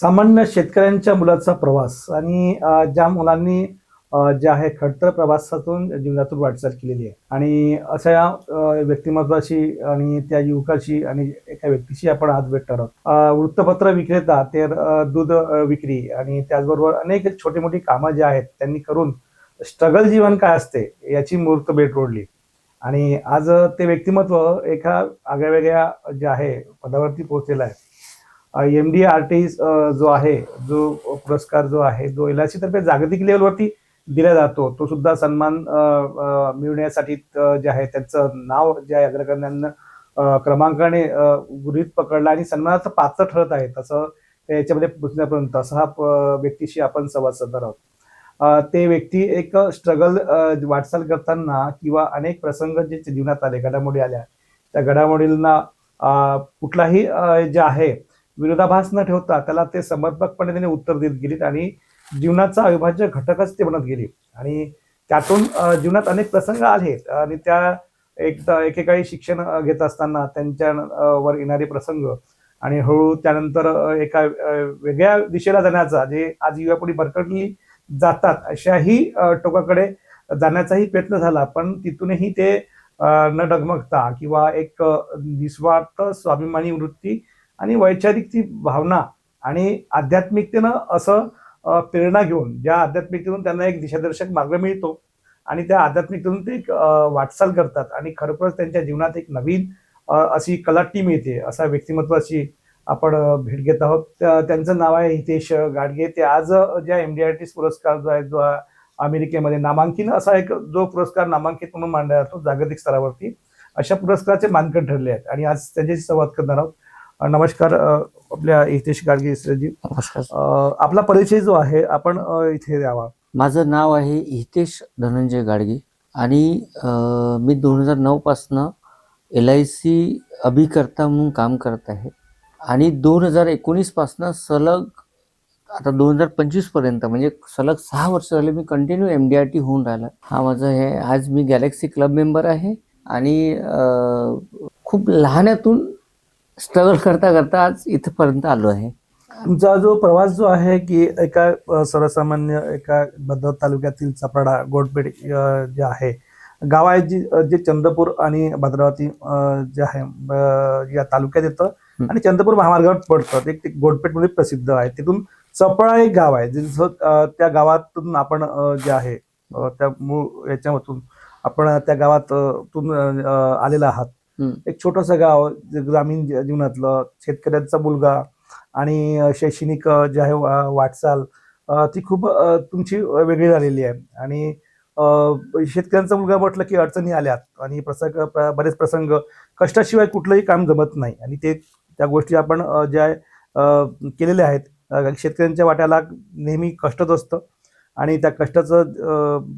सामान्य शेतकऱ्यांच्या मुलाचा प्रवास आणि ज्या मुलांनी जे आहे खडतर प्रवासातून जीवनातून वाटचाल केलेली आहे आणि अशा या व्यक्तिमत्वाशी आणि त्या युवकाशी आणि एका व्यक्तीशी आपण आज भेटणार आहोत. वृत्तपत्र विक्रेता ते दूध विक्री आणि त्याचबरोबर अनेक छोटी मोठी कामं जी आहेत त्यांनी करून स्ट्रगल जीवन काय असते याची मूर्त भेट रोडली आणि आज ते व्यक्तिमत्व एका आगळ्यावेगळ्या जे आहे पदावरती पोहोचलेलं आहे. MDRT जो आहे, जो पुरस्कार जो आहे, जो LIC तर्फे जागतिक लेवलवरती दिला जातो, तो सुद्धा सन्मान मिळवण्यासाठी जे आहे त्यांचं नाव जे आहे अग्रगण्यांना क्रमांकाने गृहीत पकडला आणि सन्मानाचं पात्र ठरत आहे. तसं याच्यामध्ये पोहोचण्यापर्यंत असा हा व्यक्तीशी आपण संवाद साधणार आहोत. ते व्यक्ती एक स्ट्रगल वाटचाल करताना किंवा अनेक प्रसंग जे जीवनात आले, घडामोडी आल्या, त्या घडामोडींना कुठलाही जे आहे विरोधाभास न ठेवता त्याला ते समर्पकपणे त्याने उत्तर देत गेलीत आणि जीवनाचा अविभाज्य घटकच ते बनत गेले आणि त्यातून जीवनात अनेक प्रसंग आले आणि त्या एकेकाळी शिक्षण घेत असताना त्यांच्या वर येणारे प्रसंग आणि हळू त्यानंतर एका वेगळ्या दिशेला जाण्याचा जे आज युवा पिढी भरकटली जातात अशाही टोकाकडे जाण्याचाही प्रयत्न झाला, पण तिथूनही ते न डगमगता किंवा एक निस्वार्थ स्वाभिमानी वृत्ती आणि वैचारिक ती भावना आणि आध्यात्मिकतेनं असं प्रेरणा घेऊन ज्या आध्यात्मिकतेतून त्यांना एक दिशादर्शक मार्ग मिळतो आणि त्या आध्यात्मिकतेतून ते एक वाटचाल करतात आणि खरोखरच त्यांच्या जीवनात एक नवीन अशी कलाटणी मिळते. अशा व्यक्तिमत्वाची आपण भेट घेत आहोत. त्यांचं नाव आहे हितेश गाडगे. ते आज ज्या MDRT पुरस्कार जो आहे, जो अमेरिकेमध्ये नामांकित असा एक जो पुरस्कार नामांकित म्हणून मानला जातो जागतिक स्तरावरती, अशा पुरस्काराचे मानकरी ठरले आहेत आणि आज त्यांच्याशी संवाद करणार आहोत. नमस्कार आपल्या हितेश गाडगे सरजी. नमस्कार. आपला परिचय जो आहे आपण इथे द्यावा. माझं नाव आहे हितेश धनंजय गाडगे आणि मी 2009 पासनं LIC अभिकर्ता म्हणून काम करत आहे आणि 2019 पासनं सलग आता 2025 पर्यंत म्हणजे सलग 6 वर्ष झाले मी कंटिन्यू MDRT होऊन राहिला. हा माझं हे आज मी गॅलेक्सी क्लब मेंबर आहे आणि खूप लहानातून स्ट्रगल करता करता आज इथपर्यंत आलो आहे. तुमचा जो प्रवास जो आहे की एका सर्वसामान्य एका भद्र तालुक्यातील चपराडा गोडपेठ जे आहे गाव आहे जे चंद्रपूर आणि भद्रावती जे आहे या तालुक्यात येतं आणि चंद्रपूर महामार्गावर पडतं. ते गोडपेठमध्ये प्रसिद्ध आहे. तिथून चपळा एक गाव आहे जिथं त्या गावातून आपण जे आहे त्या मूळ याच्यामधून आपण त्या गावातून आलेला आहात. एक छोटंसं गाव ग्रामीण जीवनातलं शेतकऱ्यांचा मुलगा आणि शैक्षणिक जे आहे वाटचाल ती खूप तुमची वेगळी झालेली आहे आणि शेतकऱ्यांचा मुलगा म्हटलं की अडचणी आल्यात आणि बरेच प्रसंग कष्टाशिवाय कुठलंही काम जमत नाही आणि त्या गोष्टी आपण ज्या केलेल्या आहेत. शेतकऱ्यांच्या वाट्याला नेहमी कष्टच असतं आणि त्या कष्टाचं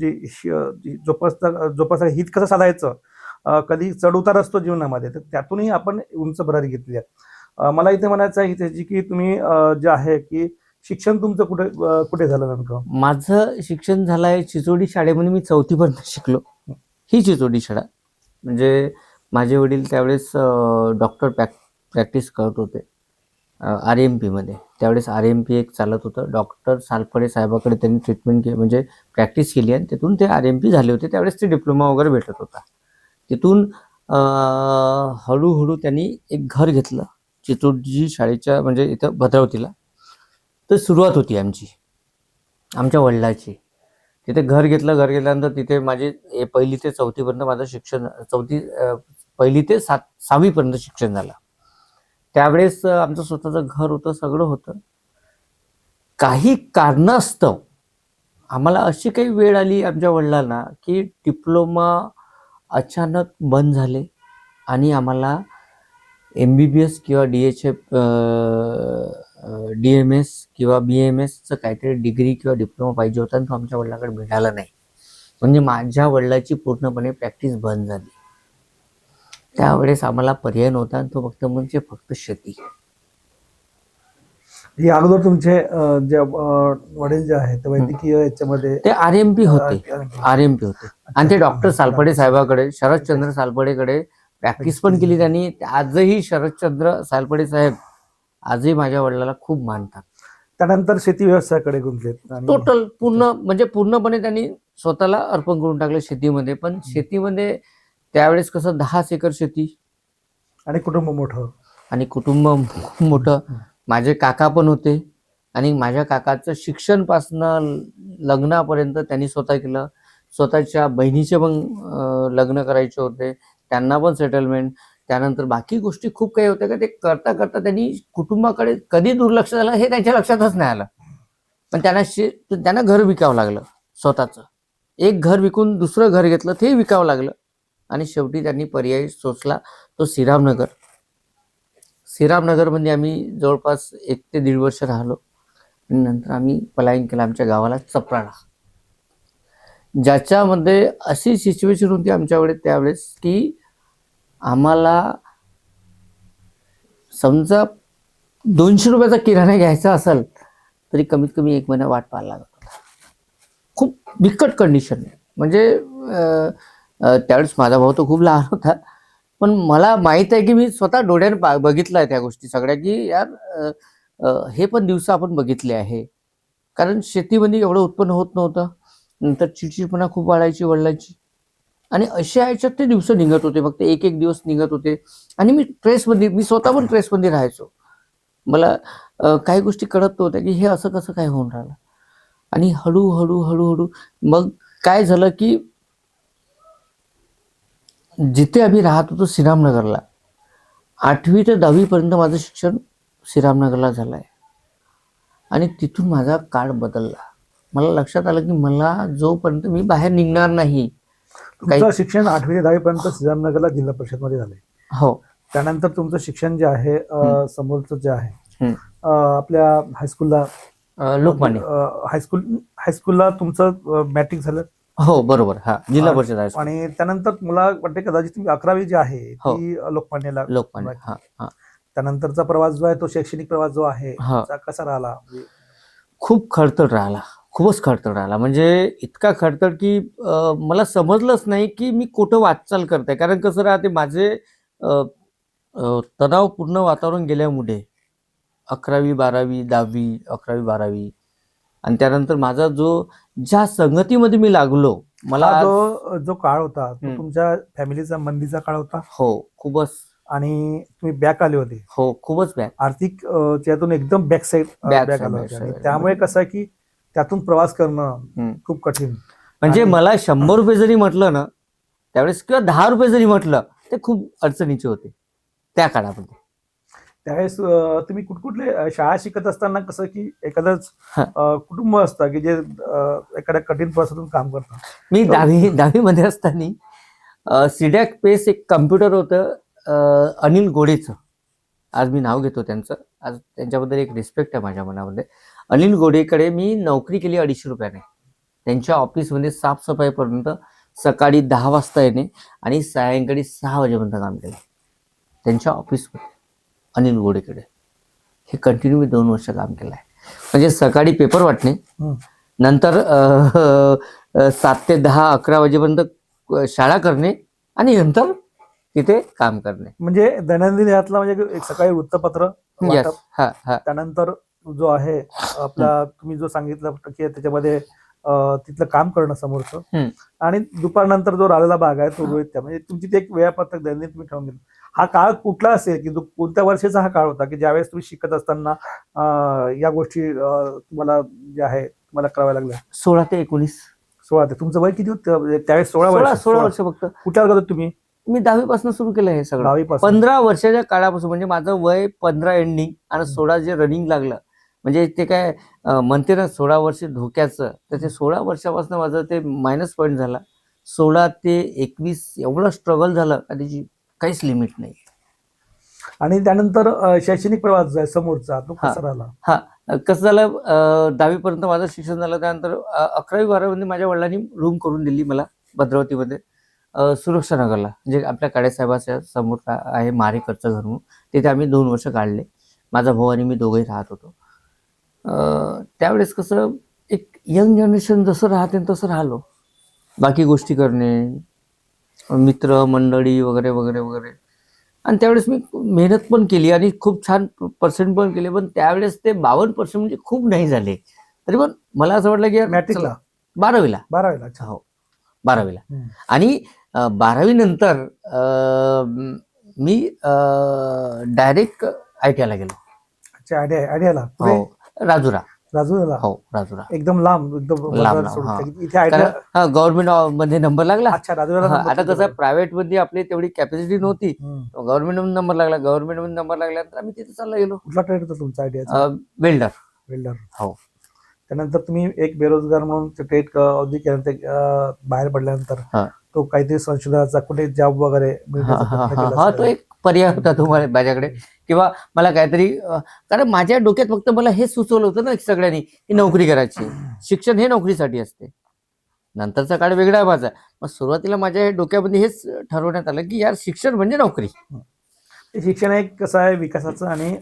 जे जोपासता हित कसं साधायचं, कधी चढउतार असतो जीवनामध्ये, तर त्यातूनही आपण उंच भरारी घेतली आहे. मला इथे म्हणायचं आहे त्याची की तुम्ही जे आहे की शिक्षण तुमचं कुठे झालं नेमकं? माझं शिक्षण झालं आहे चिचोडी शाळेमध्ये. मी 4थी पर्यंत शिकलो. ही चिचोडी शाळा म्हणजे माझे वडील त्यावेळेस डॉक्टर प्रॅक्टिस करत होते RMP मध्ये. त्यावेळेस RMP एक चालत होतं. डॉक्टर सालफडे साहेबाकडे त्यांनी ट्रीटमेंट केली म्हणजे प्रॅक्टिस केली आणि तिथून ते RMP झाले होते. त्यावेळेस ते डिप्लोमा वगैरे भेटत होता. तिथून हळूहळू त्यांनी एक घर घेतलं चिचोडी शाळेच्या म्हणजे इथं भद्रावतीला. तर सुरुवात होती आमच्या वडिलाची. तिथे घर घेतल्यानंतर तिथे माझे 1ली ते 4थी पर्यंत माझं शिक्षण 1ली ते 6वी पर्यंत शिक्षण झालं. त्यावेळेस आमचं स्वतःचं घर होतं, सगळं होतं. काही कारणास्तव आम्हाला अशी काही वेळ आली आमच्या वडिलांना की डिप्लोमा अचानक बंद झाले आणि आम्हाला MBBS किंवा DMS किंवा BMSचं काहीतरी डिग्री किंवा डिप्लोमा पाहिजे होता आणि तो आमच्या वडिलांकडे मिळाला नाही. म्हणजे माझ्या वडिलाची पूर्णपणे प्रॅक्टिस बंद झाली. त्यावेळेस आम्हाला पर्याय नव्हता आणि तो फक्त शेती. या अगोदर तुमचे जे वडील जे आहेत वैद्यकीय याच्यामध्ये ते RMP होते आणि ते डॉक्टर सालफडे साहेबाकडे, शरदचंद्र सालफडेकडे प्रॅक्टिस पण केली त्यांनी. आजही शरदचंद्र सालफडे साहेब आजही माझ्या वडिलाला खूप मानतात. त्यानंतर शेती व्यवसायाकडे गुंतलेत आणि टोटल पूर्ण म्हणजे पूर्णपणे त्यांनी स्वतःला अर्पण करून टाकलं शेतीमध्ये. पण शेतीमध्ये त्यावेळेस कसं 10 एकर शेती आणि कुटुंब मोठं. आणि कुटुंब मोठं. माझे काका पण होते आणि माझ्या काकाचं शिक्षणपासनं लग्नापर्यंत त्यांनी स्वतः केलं. स्वतःच्या बहिणीचे पण लग्न करायचे होते, त्यांना पण सेटलमेंट. त्यानंतर बाकी गोष्टी खूप काही होत्या का ते करता करता त्यांनी कुटुंबाकडे कधी दुर्लक्ष झालं हे त्यांच्या लक्षातच नाही आलं. पण त्यांना घर विकावं लागलं स्वतःचं. एक घर विकून दुसरं घर घेतलं, ते विकावं लागलं. आणि शेवटी त्यांनी पर्याय सोचला तो श्रीरामनगर. श्रीरामनगरमध्ये आम्ही जवळपास 1 ते 1.5 वर्ष राहिलो. आणि नंतर आम्ही पलायन केलं आमच्या गावाला चपराळा, ज्याच्यामध्ये अशी सिच्युएशन होती आमच्याकडे त्यावेळेस की आम्हाला समजा 200 रुपयाचा किराणा घ्यायचा असेल तरी कमीत कमी 1 महिना वाट पाहायला लागत होता. खूप बिकट कंडिशन. म्हणजे त्यावेळेस माझा भाऊ तर खूप लहान होता, पण मला माहित आहे की मी स्वतः डोळ्याने बघितलं आहे त्या गोष्टी सगळ्या, की यार हे पण दिवस आपण बघितले आहे. कारण शेतीमध्ये एवढं उत्पन्न होत नव्हतं. नंतर चिडचिडपणा खूप वाढायची वडिलांची. आणि अशा ह्याच्यात ते दिवस निघत होते, फक्त एक एक दिवस निघत होते. आणि मी स्वतः पण ट्रेसमध्ये राहायचो. मला काही गोष्टी कळत नव्हत्या की हे असं कसं काय होऊन राहिलं. आणि हळूहळू मग काय झालं की जिथे आम्ही राहत होतो श्रीरामनगरला, 8वी ते 10वी पर्यंत माझं शिक्षण श्रीरामनगरला झालं आहे. आणि तिथून माझा काळ बदलला. मला लक्षात आलं की मला जोपर्यंत मी बाहेर निघणार नाही. तुमचं शिक्षण 8वी ते 10वी पर्यंत श्रीरामनगरला जिल्हा परिषदमध्ये झालंय. हो. त्यानंतर तुमचं शिक्षण जे आहे समोरचं जे आहे आपल्या हायस्कूलला लोकमान्य हायस्कूलला तुमचं मॅट्रिक झालं. हो बरोबर. हा, जिल्हा परिषद हायस्कूल. आणि त्यानंतर मला वाटते कदाचित तुम्ही 11वी जी आहे ती लोकमान्यला. लोकमान्य. हा हा. त्यानंतरचा प्रवास जो आहे तो शैक्षणिक प्रवास जो आहे हा. कसा राहिला? खूप खडतर राहिला, खूपच खडतर राहिला. म्हणजे इतका खडतर की मला समजलंच नाही की मी कुठं वाटचाल करते. कारण कसं राहते, माझे तणावपूर्ण वातावरण गेल्यामुळे 11वी 12वी 10वी 11वी 12वी आणि त्यानंतर माझा ज्या संगतीमध्ये मी लागलो, मला जो काळ होता तो तुमच्या फॅमिलीचा मंदीचा काळ होता. हो, खूपच. आणि तुम्ही बॅक आले होते. हो, खूपच बॅक. आर्थिक त्यातून एकदम बॅक साईड बॅक आलं होतं. आणि त्यामुळे कसं आहे की त्यातून प्रवास करणं खूप कठीण. म्हणजे मला 100 रुपये जरी म्हटलं ना त्यावेळेस, किंवा 10 रुपये जरी म्हटलं, ते खूप अडचणीचे होते त्या काळामध्ये. त्यावेळेस तुम्ही कुठकुठले शाळा शिकत असताना कसं की एखादंच कुटुंब असतं की जे एखाद्या कठीण प्रवासातून काम करतं. मी 10वी मध्ये असताना सिडॅक पेस एक कम्प्युटर होतं अनिल गोडेचं. आज मी नाव घेतो त्यांचं. आज त्यांच्याबद्दल एक रिस्पेक्ट आहे माझ्या मनामध्ये. अनिल गोडेकडे मी नोकरी केली 250 रुपयाने. त्यांच्या ऑफिसमध्ये साफसफाईपर्यंत सकाळी 10 वाजता येणे आणि सायंकाळी 6 वाजेपर्यंत काम केलं त्यांच्या ऑफिसमध्ये अनिल गोडेकडे. हे कंटिन्यू मी 2 वर्ष काम केलं आहे. म्हणजे सकाळी पेपर वाटणे, नंतर 7 ते 10 11 वाजेपर्यंत शाळा करणे आणि नंतर तिथे काम करणे. म्हणजे दैनंदिन यातला म्हणजे एक सकाळी वृत्तपत्र, त्यानंतर जो आहे आपला तुम्ही जो सांगितलं की त्याच्यामध्ये तिथलं काम करणं समोरचं, आणि दुपारनंतर जो राहिलेला भाग आहे तो रोहित. म्हणजे तुमची ते एक वेळापत्रक दैनंदिन तुम्ही ठेवून गेलं. हा काळ कुठला असेल की कोणत्या वर्षाचा हा काळ होता की ज्यावेळेस तुम्ही शिकत असताना या गोष्टी तुम्हाला ज्या आहे तुम्हाला कराव्या लागल्या? 16 ते 19. 16 ते. तुमचं वय किती होतं त्यावेळेस? 16 वर्ष फक्त. कुठल्या वर्गात तुम्ही? मी 10वी पासून सुरू केलं हे सगळं. 10वी पासून. 15 वर्षाच्या काळापासून. म्हणजे माझं वय 15 एंडिंग आणि 16 जे रनिंग लागलं. म्हणजे ते काय म्हणते ना 16 वर्ष धोक्याचं, तर ते 16 वर्षापासून माझं ते मायनस पॉईंट झाला. 16 ते 21 एवढं स्ट्रगल झालं का त्याची काहीच लिमिट नाही. आणि त्यानंतर शैक्षणिक प्रवास जो आहे समोरचा तो कसा राहिला? हा, कसं झालं, 10वी पर्यंत माझं शिक्षण झालं. त्यानंतर 11वी 12वी माझ्या वडिलांनी रूम करून दिली मला भद्रावतीमध्ये, सुरक्षा नगरला. म्हणजे आपल्या काळेसाहेबाच्या समोर आहे मारेकरचं घर म्हणून. तिथे आम्ही 2 वर्ष काढले. माझा भाऊ आणि मी दोघंही राहत होतो. त्यावेळेस कसं एक यंग जनरेशन जसं राहते तसं राहिलो. बाकी गोष्टी करणे, मित्र मंडळी वगैरे वगैरे वगैरे. आणि त्यावेळेस मी मेहनत पण केली आणि खूप छान पर्सेंट पण केले, पण त्यावेळेस ते 52% म्हणजे खूप नाही झाले. तरी पण मला असं वाटलं की यार मॅट्रिकला चला, 12वीला. 12वीला? अच्छा. हो, 12वीला. हम्म. आणि 12वी नंतर मी डायरेक्ट ITI ला गेलो. अच्छा, आयडियाला हो, पुढे राजुरा. राजूला? हो, राजुरा. एकदम लांब, एकदम लांब वडगाव लांब, सोडून हा. इथे आयडिया. कारण गव्हर्नमेंट मध्ये नंबर लागला. अच्छा, राजूला हा, नंबर आता तुमच्या कसं बरोबर. प्रायव्हेट मध्ये आपली तेवढी कॅपॅसिटी नव्हती. हम्म. गव्हर्नमेंट मध्ये नंबर लागला. गव्हर्नमेंट मध्ये नंबर लागल्यानंतर आम्ही तिथे चालला गेलो. कुठला ट्रेड होता तुमचा आयडियाचा? वेल्डर. वेल्डर. हो. त्यानंतर तुम्ही एक बेरोजगार म्हणून ट्रेड अवधी केल्यानंतर बाहेर पडल्यानंतर हा. तो काहीतरी संशोधनाचा कुठे जॉब वगैरे मिळण्याचा प्रयत्न केला हा, असेल. तो एक पर्याय होता तुम्हाला माझ्याकडे, किंवा मला काहीतरी कारण माझ्या डोक्यात फक्त मला हे सुचवलं होतं ना सगळ्यांनी की नोकरी करायची, शिक्षण हे नोकरीसाठी असते. नंतरचा काळ वेगळा आहे माझा. मग सुरुवातीला माझ्या डोक्यामध्ये हेच ठरवण्यात आलं की यार शिक्षण म्हणजे नोकरी. ते शिक्षण एक कसं आहे, विकासाचं आणि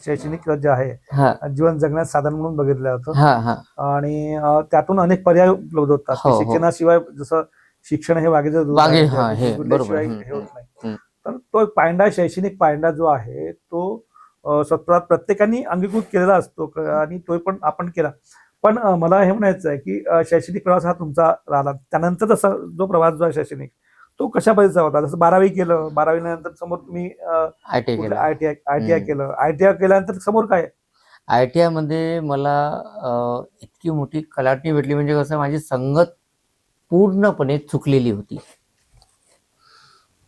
शैक्षणिक जे आहे हा जीवन जगण्याचं साधन म्हणून बघितलं जातं. हा हा आणि त्यातून अनेक पर्याय उपलब्ध होतात. हो, हो. शिक्षणाशिवाय जसं शिक्षण हे वाघेचं दूध वाघे, आहे, हा, दूध हे गुडल्याशिवाय बरोबर. हे होत नाही. हम्म. तर तो एक पायंडा, शैक्षणिक पायंडा जो आहे तो स्वतः प्रत्येकाने अंगीकृत केलेला असतो आणि तो पण आपण केला. पण मला हे म्हणायचं आहे की शैक्षणिक प्रवास हा तुमचा राहिला. त्यानंतर जसा जो प्रवास जो आहे शैक्षणिक, तो कशा पद्धतीचा होता? जसं 12वी केलं, 12वी नंतर समोर तुम्ही ITI केलं. आयटीआय केलं. आयटीआय केल्यानंतर समोर काय? ITI मध्ये मला इतकी मोठी कलाटणी भेटली, म्हणजे कसं माझी संगत पूर्णपणे चुकलेली होती.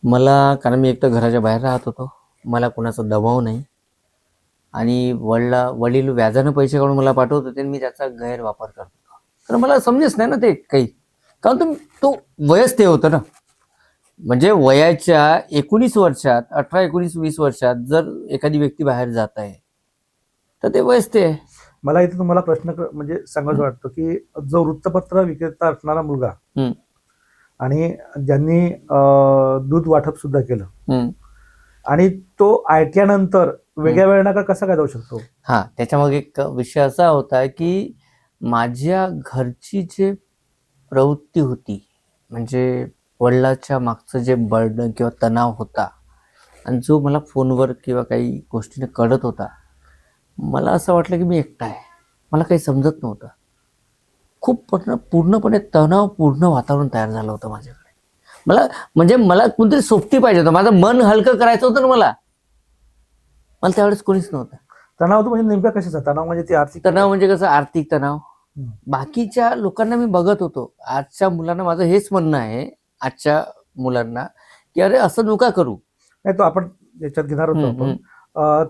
मला, कारण मी एकतर घराच्या बाहेर राहत होतो, मला कोणाचा दबाव नाही, आणि वडील व्याजानं पैसे काढून मला पाठवत होते आणि मी त्याचा गैरवापर करत होतो. तर मला समजेच नाही ना ते काही, कारण तो वयच ते होतं ना. म्हणजे वयाच्या 19 वर्षात, 18, 19, 20 वर्षात जर एखादी व्यक्ती बाहेर जात आहे तर ते वयच ते आहे. मला इथे तुम्हाला प्रश्न म्हणजे सांगायचं वाटतं की जो वृत्तपत्र विक्रेता असणारा मुलगा हम्म. आणि ज्यांनी दूध वाटप सुद्धा केलं, हम्म. आणि तो ITI नंतर वेगळ्या वेळानं कसा काय जाऊ शकतो? हा, त्याच्यामागे एक विषय असा होता की माझ्या घरची जे प्रवृत्ती होती, म्हणजे वडिलाच्या मागचं जे बर्डन किंवा तणाव होता, आणि जो मला फोनवर किंवा काही गोष्टीने कळत होता, मला असं वाटलं की मी एकटा आहे, मला काही समजत नव्हतं. खूप पूर्णपणे तणावपूर्ण वातावरण तयार झालं होतं माझ्याकडे. मला कोणतरी सोबती पाहिजे होतं, माझं मन हलकं करायचं होतं ना मला त्यावेळेस कोणीच नव्हतं. तणाव तो म्हणजे नेमका कशाचा तणाव? म्हणजे ती आर्थिक तणाव म्हणजे कसं, आर्थिक तणाव. बाकीच्या लोकांना मी बघत होतो, आजच्या मुलांना माझं हेच म्हणणं आहे, आजच्या मुलांना, की अरे असं नका करू. नाही, तो आपण याच्यात घेणार होतो आपण.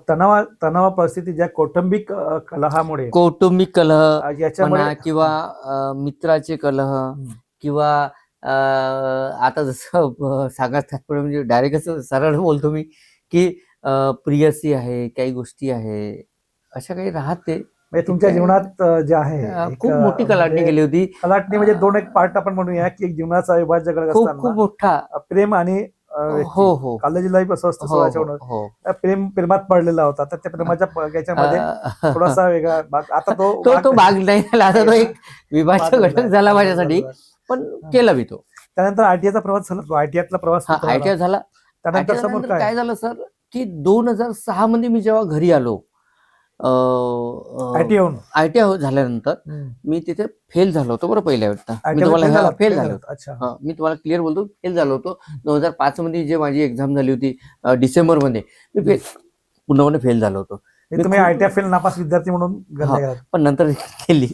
तणाव परिस्थिती ज्या कौटुंबिक कलहामुळे, कौटुंबिक कलह याच्यामुळे म्हणा, किंवा मित्राचे कलह, किंवा आता जसं सांगायचं तात्पर्य म्हणजे डायरेक्ट सरळ बोलतो मी की प्रियसी आहे, काही गोष्टी आहे, अशा काही राहते. म्हणजे तुमच्या जीवनात जे आहे खूप मोठी कलाटणी केली होती. कलाटणी म्हणजे दोन एक पार्ट आपण म्हणूया की एक जीवनाचा अविभाज्य घटक खूप असताना खूप मोठा. प्रेम आणि हो हो कॉलेज लाईफ असं असतं हो सोळाच्या हो. प्रेमात पडलेला होता, तर त्या प्रेमाच्या याच्यामध्ये थोडासा वेगळा भाग, आता तो भाग नाही झाला, आता तो एक विभाज्य घटक झाला माझ्यासाठी, पण केला मी तो. त्यानंतर ITIचा प्रवास झाला, तो ITIतला प्रवास ITI झाला. त्यानंतर समोर काय झालं सर, की 2006 मध्ये मी जेव्हा घरी आलो, ITI झाल्यानंतर मी तिथे फेल झालो होतो बरं पहिल्या वेळेला. मी तुम्हाला फेल झालो होतो, मी तुम्हाला क्लिअर बोलतो, फेल झालो होतो. 2005 मध्ये जे माझी एक्झाम झाली होती डिसेंबर मध्ये, मी पूर्णपणे फेल झालो होतो. तुम्ही ITI फेल नापास विद्यार्थी म्हणून, पण नंतर केली.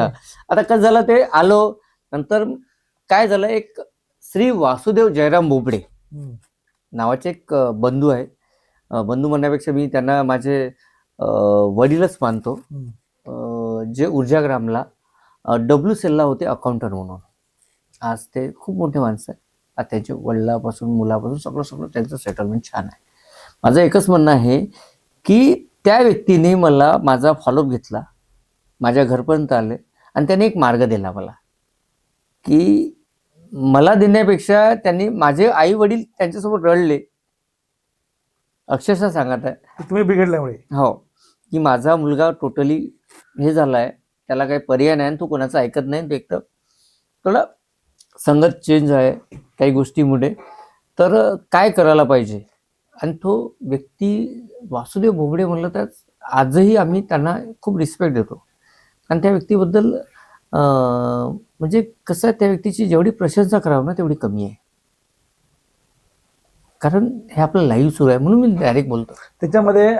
आता कसं झालं, ते आलो नंतर काय झालं, एक श्री वासुदेव जयराम बोबडे नावाचे एक बंधू आहेत. बंधू म्हणण्यापेक्षा मी त्यांना माझे वडीलच मानतो, जे ऊर्जाग्रामला WCL ला होते अकाउंटंट म्हणून. आज ते खूप मोठे माणसं आहेत. आज त्यांच्या वडिलापासून मुलापासून सगळं त्यांचं सेटलमेंट छान आहे. माझं एकच म्हणणं आहे की त्या व्यक्तीने मला माझा फॉलोअप घेतला, माझ्या घरपर्यंत आले, आणि त्याने एक मार्ग दिला मला, की मला देण्यापेक्षा त्यांनी, माझे आई वडील त्यांच्यासोबत रडले, अक्षरशः सांगत आहे तुम्ही बिघडल्यामुळे, हो, की माझा मुलगा टोटली हे झालाय, त्याला काही पर्याय नाही, तू कोणाचं ऐकत नाही, तो एकतर थोडा संगत चेंज आहे काही गोष्टीमुळे, तर काय करायला पाहिजे. आणि तो व्यक्ती वासुदेव बोबडे म्हणलं तर आजही आम्ही त्यांना खूप रिस्पेक्ट देतो. कारण त्या व्यक्तीबद्दल म्हणजे कसं आहे, त्या व्यक्तीची जेवढी प्रशंसा करावं ना तेवढी कमी आहे. कारण हे आपलं लाईव्ह सुरू आहे म्हणून मी डायरेक्ट बोलतो. त्याच्यामध्ये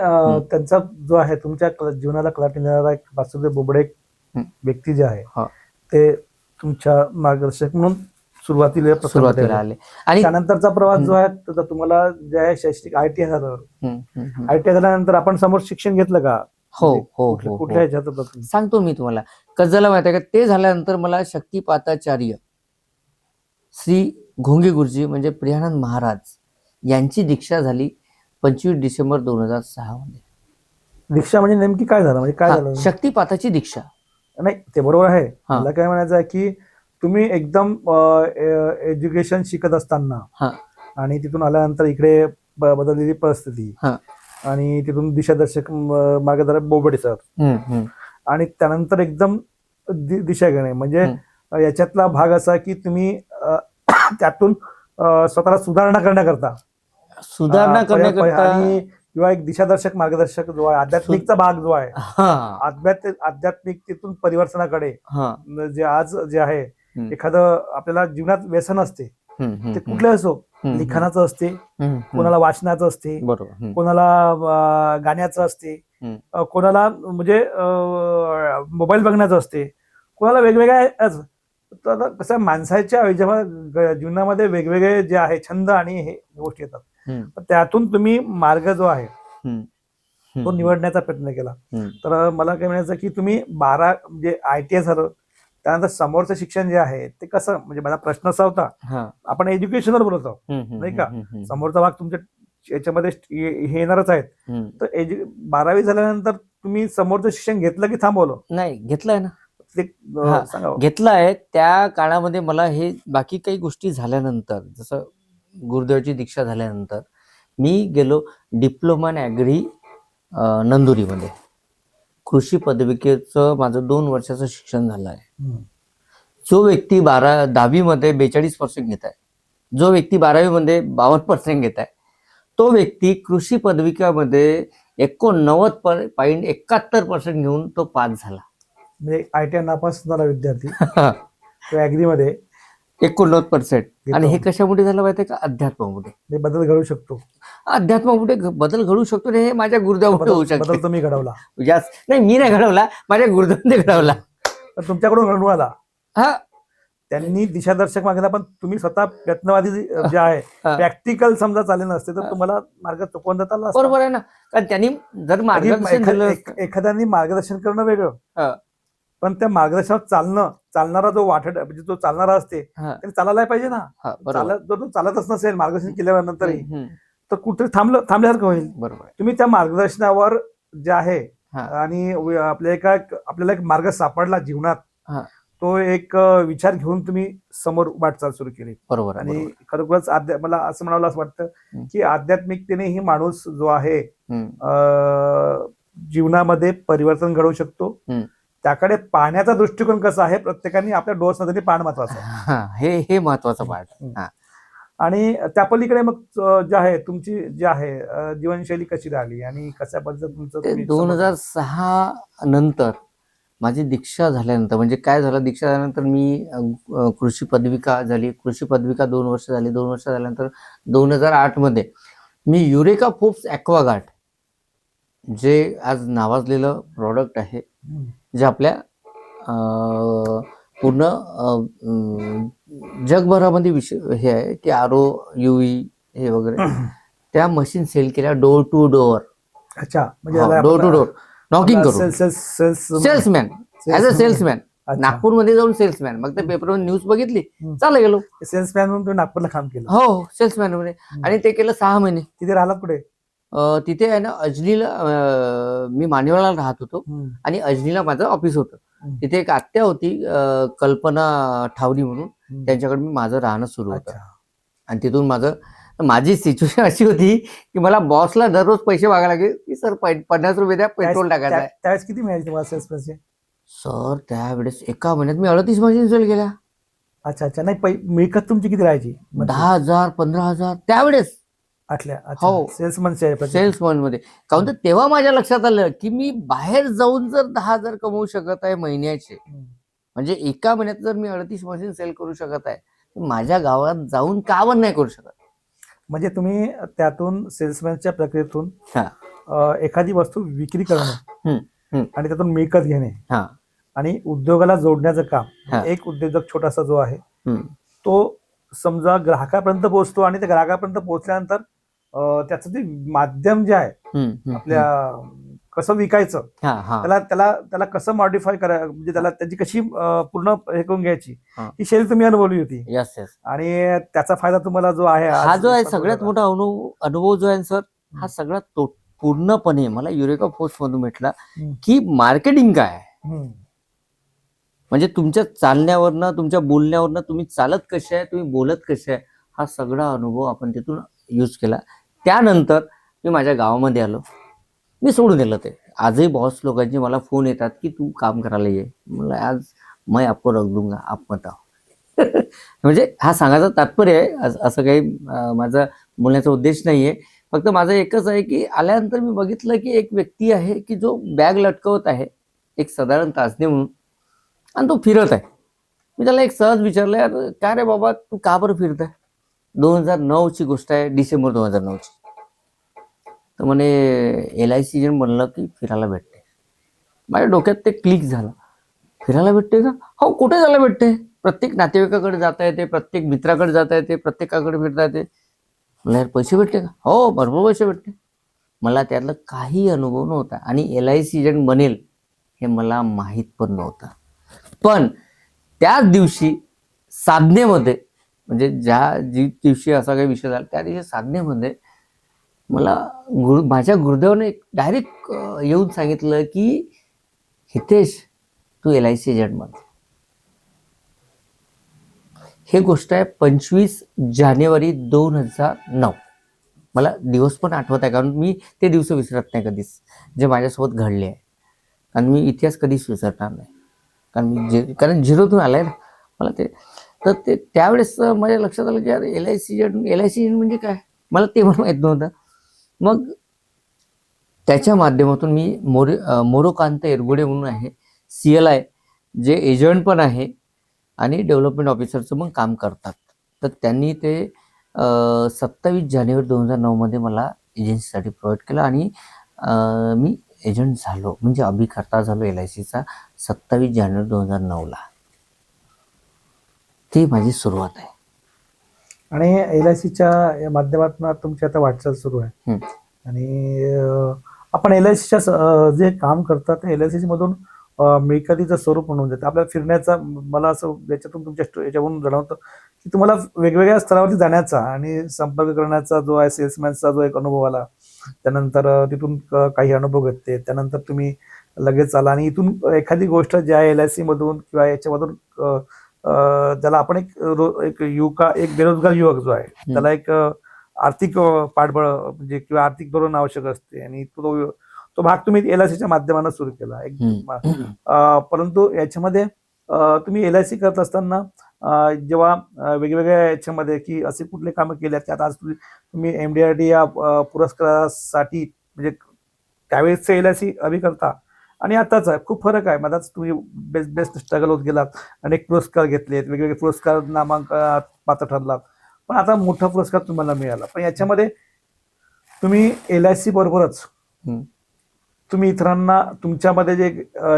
त्यांचा जो आहे तुमच्या जीवनाला कलाटणी देणारा एक वासुदेव बोबडे एक व्यक्ती जे आहे हा. ते तुमच्या मार्गदर्शक म्हणून सुरुवातीला आले. आणि त्यानंतरचा प्रवास जो आहे तर तुम्हाला जे आहे शैक्षणिक ITI झालं. ITI झाल्यानंतर आपण समोर शिक्षण घेतलं का? हो म्हणजे हो कुठल्या हो कुठल्या ह्याच्यात होता तुम्ही? सांगतो मी तुम्हाला. कसं झालं माहिती आहे का, ते झाल्यानंतर मला शक्तिपाताचार्य श्री घोंगे गुरुजी म्हणजे प्रियानंद महाराज यांची दीक्षा झाली 25 डिसेंबर 2006 मध्ये. दीक्षा म्हणजे नेमकी काय झालं, म्हणजे काय झालं? शक्तिपाताची दीक्षा. नाही ते बरोबर आहे. हा. मला काय म्हणायचं आहे की तुम्ही एकदम एज्युकेशन शिकत असताना हा. आणि तिथून आल्यानंतर इकडे बदललेली परिस्थिती हा. आणि तिथून दिशादर्शक मार्गदर्शक बोबडे सर आणि त्यानंतर एकदम दिशा घेणे म्हणजे याच्यातला भाग असा की तुम्ही त्यातून स्वतःला सुधारणा करण्याकरता आणि किंवा एक दिशादर्शक मार्गदर्शक जो आहे आध्यात्मिकचा भाग जो आहे आध्यात्मिकतेतून परिवर्तनाकडे जे आज जे आहे एखादं आपल्याला जीवनात व्यसन असते ते कुठलं असो, लिखाणाचं असते, कोणाला वाचनाचं असते, कोणाला गाण्याचं असते, कोणाला म्हणजे मोबाईल बघण्याचं असते, कोणाला वेगवेगळ्या. तर कसं माणसाच्या जीवनामध्ये वेगवेगळे जे आहे छंद आणि हे गोष्टी येतात. त्यातून तुम्ही मार्ग जो आहे तो निवडण्याचा प्रयत्न केला. तर मला काय म्हणायचं की तुम्ही 12 म्हणजे ITI झालं त्यानंतर समोरचं शिक्षण जे आहे ते कसं, म्हणजे माझा प्रश्न असा होता, आपण एज्युकेशनवर बोलत आहोत नाही का, समोरचा भाग तुमच्या याच्यामध्ये हे येणारच आहेत. तर 12वी झाल्यानंतर तुम्ही समोरचं शिक्षण घेतलं की थांबवलं? नाही, घेतलंय ना. सांगा. घेतलं आहे. त्या काळामध्ये मला हे बाकी काही गोष्टी झाल्यानंतर, जसं गुरुदेवाची दीक्षा झाल्यानंतर मी गेलो डिप्लोमा इन ॲग्री नंदुरीमध्ये. कृषी पदविकेचं माझं 2 वर्षाचं शिक्षण झालं आहे. जो व्यक्ती 10वी मध्ये 42% घेत आहे, जो व्यक्ती 12वी मध्ये 52% घेत आहे, तो व्यक्ती कृषी पदविकामध्ये 89.71% घेऊन तो पास झाला. म्हणजे ITI नापास झाला विद्यार्थी ॲग्री मध्ये 89%. आणि हे कशामुळे झालं माहिती आहे का? अध्यात्मामुळे बदल घडू शकतो. अध्यात्मामुळे बदल घडू शकतो. हे माझ्या गुरुदेवामुळे होऊ शकतो. बदल तुम्ही घडवला? नाही, मी नाही घडवला, माझ्या गुरुदेवाने घडवला. तुमच्याकडून घडवून आला. हा, त्यांनी दिशादर्शक मागितला पण तुम्ही स्वतः प्रयत्नवादी जे आहे प्रॅक्टिकल समजा चालले नसते तर तुम्हाला मार्ग चुकवून देता आला. बरोबर आहे ना. कारण त्यांनी जर मार्गदर्शन एखाद्याने मार्गदर्शन करणं वेगळं, पण त्या मार्गदर्शनावर चालणारा जो म्हणजे जो चालणारा असते त्याने चालायला पाहिजे ना. जर तो चालतच नसेल मार्गदर्शन केल्यानंतरही तर कुठे थांबल्यासारखं होईल. बरोबर. तुम्ही त्या मार्गदर्शनावर जे आहे आणि आपल्याला एक मार्ग सापडला जीवनात, तो एक विचार घेऊन तुम्ही समोर वाटचाल सुरू केली. बरोबर. आणि खरोखरच मला असं म्हणावं असं वाटतं की आध्यात्मिकतेने ही माणूस जो आहे जीवनामध्ये परिवर्तन घडवू शकतो. त्याकडे पाहण्याचा दृष्टिकोन कसा आहे प्रत्येकाने आपल्या डोळ्यात पाहणं महत्वाचं आहे. हे महत्वाचं पार्ट. आणि त्या पलीकडे मग जे आहे तुमची जी आहे जीवनशैली कशी राहिली आणि कशा पद्धतीचं 2006 नंतर माझी दीक्षा झाल्यानंतर, म्हणजे काय झालं, दीक्षा झाल्यानंतर मी कृषी पदविका झाली. कृषी पदविका 2 वर्ष झाली. 2 वर्ष झाल्यानंतर 2008 मध्ये मी युरेका फोर्ब्स ॲक्वागार्ड, जे आज नावाजलेलं प्रॉडक्ट आहे, जे आपल्या पूर्ण जगभरामध्ये हे आहे की RO/UV हे वगैरे त्या मशीन सेल केल्या डोअर टू डोअर. अच्छा, डोअर टू डोअर नॉकिंग करून सेल्समॅन, ॲज अ सेल्समॅन नागपूरमध्ये जाऊन सेल्समॅन. मग त्या पेपरवर न्यूज बघितली, चालू गेलो सेल्समॅन म्हणून तुम्ही नागपूरला काम केलं? हो, सेल्समॅन मध्ये. आणि ते केलं 6 महिने. तिथे राहिलात कुठे? तिथे आहे ना अजनीला, मी मानेवाला राहत होतो आणि अजनीला माझं ऑफिस होतं. तिथे एक आत्या होती कल्पना ठावरी म्हणून, त्यांच्याकडे मी माझं राहणं सुरू होतं. आणि तिथून माझी सिच्युएशन अशी होती की मला बॉसला दररोज पैसे मागायला लागेल की सर 50 रुपये द्या, पेट्रोल टाकायचं आहे. त्यावेळेस किती मिळाले तुम्हाला सेल्समॅनचे? सर त्यावेळेस एका महिन्यात मी 38 मशीन सेल केल्या. अच्छा अच्छा. नाही मिळकत तुमची किती राहायची? 10,000 15,000 त्यावेळेस आठल्या. अच्छा. हो. सेल्समनचे सेल्समन मध्ये. काहून तर तेव्हा माझ्या लक्षात आलं की मी बाहेर जाऊन जर 10,000 कमवू शकत आहे महिन्याचे, म्हणजे एका महिन्यात जर मी 38 मशीन सेल करू शकत आहे, तर माझ्या गावात जाऊन का पण नाही करू शकत. म्हणजे तुम्ही त्यातून सेल्समॅनच्या प्रक्रियेतून हा. एखादी वस्तू विक्री करणं हम्म, हम्म. आणि त्यातून मिळकत घेणे हा. आणि उद्योगाला जोडण्याचं काम. हा. एक उद्योजक छोटासा जो आहे हम्म. तो समजा ग्राहकापर्यंत पोहोचतो आणि त्या ग्राहकापर्यंत पोहोचल्यानंतर त्याचं जे माध्यम जे आहे हम्म, हम्म. आपल्या कसं विकायचं, हा, हा. त्याला त्याला त्याला कसं मॉडिफाय करायचं, म्हणजे त्याला त्याची कशी पूर्ण हे करून घ्यायची, हा. ही शैली तुम्ही अनुभवली होती. Yes yes. आणि त्याचा फायदा तुम्हाला जो आहे हा आज जो आहे सापडला सगळ्यात का? मोठा अनुभव जो आहे सर, हा सगळ्यात पूर्णपणे मला युरेका फोर्स मधून भेटला की मार्केटिंग काय आहे. हम्म. म्हणजे तुमच्या चालण्यावरनं, तुमच्या बोलण्यावरनं, तुम्ही चालत कसे आहे, तुम्ही बोलत कसे आहे, हा सगळा अनुभव आपण तिथून यूज केला. त्यानंतर मी माझ्या गावामध्ये आलो, मी सोडून दिलं ते. आजही बॉस लोकांचे मला फोन येतात की तू काम करायला ये. मला आज मैं आपको रख दूंगा, आप मत आओ. म्हणजे हा सांगायचं तात्पर्य आहे, असं काही माझा बोलण्याचा उद्देश नाहीये. फक्त माझं एकच आहे की आल्यानंतर मी बघितलं की एक व्यक्ती आहे की जो बॅग लटकवत आहे, एक साधारण तासने म्हणून, आणि तो फिरत आहे. मी त्याला एक सहज विचारलं, यार काय रे बाबा तू का बरं फिरत आहे? 2009ची गोष्ट आहे, डिसेंबर 2009ची. तर म्हणे LIC एजंट म्हणलं की फिरायला भेटते. माझ्या डोक्यात ते क्लिक झालं, फिरायला भेटते का? हो, कुठे जायला भेटते? प्रत्येक नातेवाईकाकडे जाता येते, प्रत्येक मित्राकडे जाता येते, प्रत्येकाकडे फिरता येते. मला यार पैसे भेटते का? हो, भरपूर पैसे भेटते. मला त्यातलं काही अनुभव नव्हता आणि LIC एजंट बनेल हे मला माहीत पण नव्हतं. पण त्याच दिवशी साधनेमध्ये, म्हणजे जी दिवशी असा काही विषय झाला, त्या दिवशी साधनेमध्ये मला माझ्या गुरुदेवाने डायरेक्ट येऊन सांगितलं की हितेश तू LIC एजंट बन. हे गोष्ट आहे 25 जानेवारी 2009. मला दिवस पण आठवत आहे, कारण मी ते दिवस विसरत नाही कधीच, जे माझ्यासोबत घडले आहे. कारण मी इतिहास कधीच विसरणार नाही, कारण झिरोतून आलाय ना मला ते. तर ते त्यावेळेस माझ्या लक्षात आलं की यार LIC एजंट म्हणजे काय, मला ते पण माहीत नव्हतं. मग त्याच्या माध्यमातून मी मोरोकांत एरगुडे म्हणून आहे, CLI, जे एजंट पण आहे आणि डेव्हलपमेंट ऑफिसरचं मग काम करतात. तर त्यांनी ते 27 जानेवारी 2009 मध्ये मला एजन्सीसाठी प्रोव्हाइड केलं आणि मी एजंट झालो, म्हणजे अभिकर्ता झालो LICचा 27 जानेवारी 2009ला. ती माझी सुरुवात आहे. आणि LICच्या या माध्यमातून तुमची आता वाटचाल सुरू आहे. आणि आपण LICच्या जे काम करतात LIC मधून मिळकतीचं स्वरूप म्हणून देतं आपल्याला फिरण्याचा. मला असं याच्यातून तुमच्या याच्यावरून जाणवतं की तुम्हाला वेगवेगळ्या स्तरावरती जाण्याचा आणि संपर्क करण्याचा जो आहे, सेल्समॅनचा जो एक अनुभव आला, त्यानंतर तिथून काही अनुभव घेतले, त्यानंतर तुम्ही लगेच आला आणि इथून एखादी गोष्ट जी आहे LIC मधून किंवा याच्यामधून ज्याला आपण एक बेरोजगार युवक जो आहे त्याला एक आर्थिक पाठबळ म्हणजे किंवा आर्थिक धोरण आवश्यक असते, आणि तो भाग तुम्ही LICच्या माध्यमाने सुरू केला परंतु याच्यामध्ये तुम्ही LIC करत असताना जेव्हा वेगवेगळ्या याच्यामध्ये की असे कुठले कामं केले त्यात आज तुम्ही MDRT या पुरस्कारासाठी, म्हणजे त्यावेळेसचे LIC अभिकर्ता आणि आताच खूप फरक आहे. मधाच तुम्ही बेस्ट स्ट्रगल होत गेलात, अनेक पुरस्कार घेतलेत, वेगवेगळे पुरस्कार नामांकनात पात्र ठरलात, पण आता मोठा पुरस्कार तुम्हाला मिळाला. पण याच्यामध्ये तुम्ही LIC बरोबरच तुम्ही इतरांना तुमच्यामध्ये जे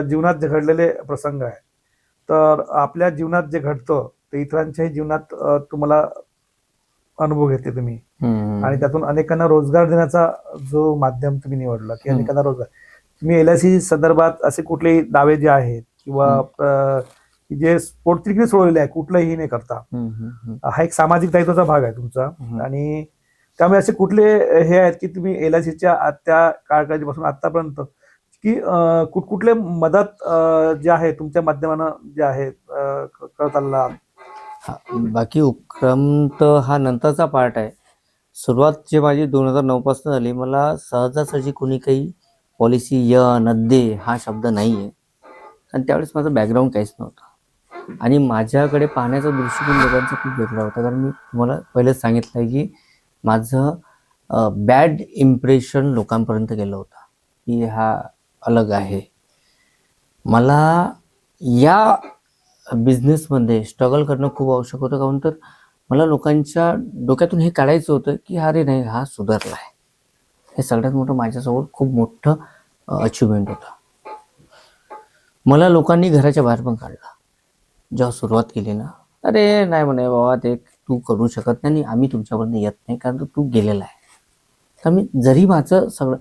जीवनात जे घडलेले प्रसंग आहे, तर आपल्या जीवनात जे घडतं ते इतरांच्याही जीवनात तुम्हाला अनुभव घेतले तुम्ही, आणि त्यातून अनेकांना रोजगार देण्याचा जो माध्यम तुम्ही निवडला की अनेकांना रोजगार. तुम्ही LIC संदर्भात असे कुठलेही दावे जे आहेत किंवा जे पोटतिडकीने सोडलेले आहे कुठलंही न करता, हा एक सामाजिक दायित्वाचा भाग आहे तुमचा. आणि त्यामुळे असे कुठले हे आहेत की तुम्ही LICच्या त्या काळापासून आतापर्यंत की कुठले मदत जे आहे तुमच्या माध्यमानं जे आहे करत आला? बाकी उपक्रम तर हा नंतरचा पार्ट आहे. सुरुवात जे माझी 2009 पासून झाली, मला सहजासहजी कोणी काही पॉलिसी नद्दे हा शब्द नाही आहे, आणि त्यावेळेस माझं बॅकग्राऊंड काहीच नव्हतं. आणि माझ्याकडे पाहण्याचा दृष्टिकोन लोकांचा खूप वेगळा होता. कारण मी तुम्हाला पहिलेच सांगितलं आहे की माझं बॅड इम्प्रेशन लोकांपर्यंत गेलं होतं की हा अलग आहे. मला या बिझनेसमध्ये स्ट्रगल करणं खूप आवश्यक होतं. काहून तर मला लोकांच्या डोक्यातून हे काढायचं होतं की अरे नाही, हा सुधारला आहे. हे सगळ्यात मोठं माझ्यासमोर खूप मोठं अचिव्हमेंट होतं. मला लोकांनी घराच्या बाहेर पण काढलं जेव्हा सुरुवात केली ना. अरे नाही म्हणे बाबा, ते तू करू शकत नाही आणि आम्ही तुमच्यापर्यंत येत नाही कारण तू गेलेला आहे. तर मी जरी माझं सगळं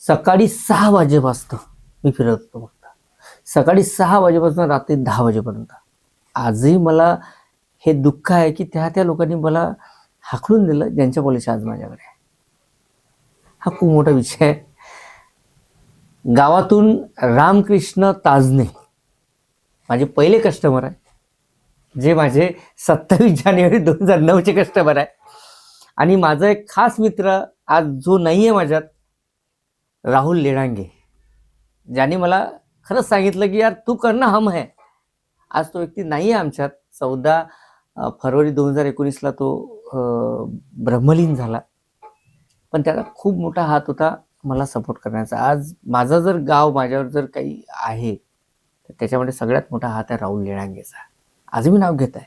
सकाळी 6 वाजेपासून मी फिरत होतो, फक्त सकाळी 6 वाजेपासून रात्री 10 वाजेपर्यंत. आजही मला हे दुःख आहे की त्या लोकांनी मला हाकलून दिलं ज्यांच्या पॉलिसी आज माझ्याकडे आहे. हा खूप मोठा विषय आहे. गावातून रामकृष्ण ताजने माझे पहिले कस्टमर आहे, जे माझे 27 जानेवारी 2009चे कस्टमर आहे. आणि माझा एक खास मित्र आज जो नाही आहे माझ्यात, राहुल लेडांगे, ज्याने मला खरंच सांगितलं की यार तू करना, हम है. आज तो व्यक्ती नाही आहे आमच्यात. 14 फरवरी 2019ला तो ब्रह्मलीन झाला. पण त्याला खूप मोठा हात होता मला सपोर्ट करण्याचा. आज माझं जर गाव माझ्यावर जर काही आहे तर त्याच्यामध्ये सगळ्यात मोठा हात आहे राहुल लेडांगेचा. आज मी नाव घेत आहे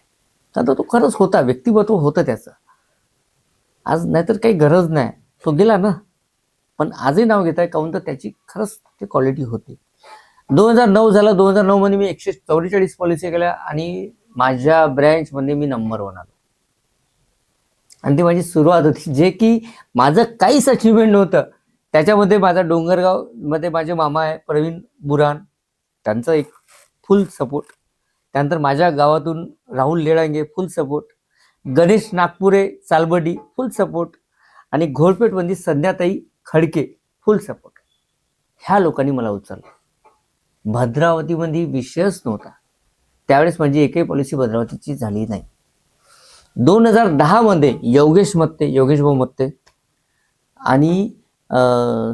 कारण तो खरंच होता, व्यक्तिमत्व होतं त्याचं. आज नाहीतर काही गरज नाही, तो गेला ना. पण आजही नाव घेत आहे काहून तर त्याची खरंच ती क्वालिटी होती. 2009 झाला. 2009 मध्ये मी 144 पॉलिसी केल्या आणि माझ्या ब्रँचमध्ये मी नंबर 1 आलो. आणि ती माझी सुरुवात होती, जे की माझं काहीच अचिव्हमेंट नव्हतं. त्याच्यामध्ये माझा डोंगरगाव मध्ये माझे मामा आहे प्रवीण बुरान, त्यांचा एक फुल सपोर्ट. त्यानंतर माझ्या गावातून Rahul Ledange full support, Ganesh Nagpure Chalbadi full support आणि घोडपेठमध्ये संध्याताई खडके फुल सपोर्ट. ह्या लोकांनी मला उचललं. भद्रावतीमध्ये विषयच नव्हता. त्यावेळेस माझी एकही पॉलिसी भद्रावतीची झाली नाही. 2010 मध्ये योगेश भाऊ मत्ते आणि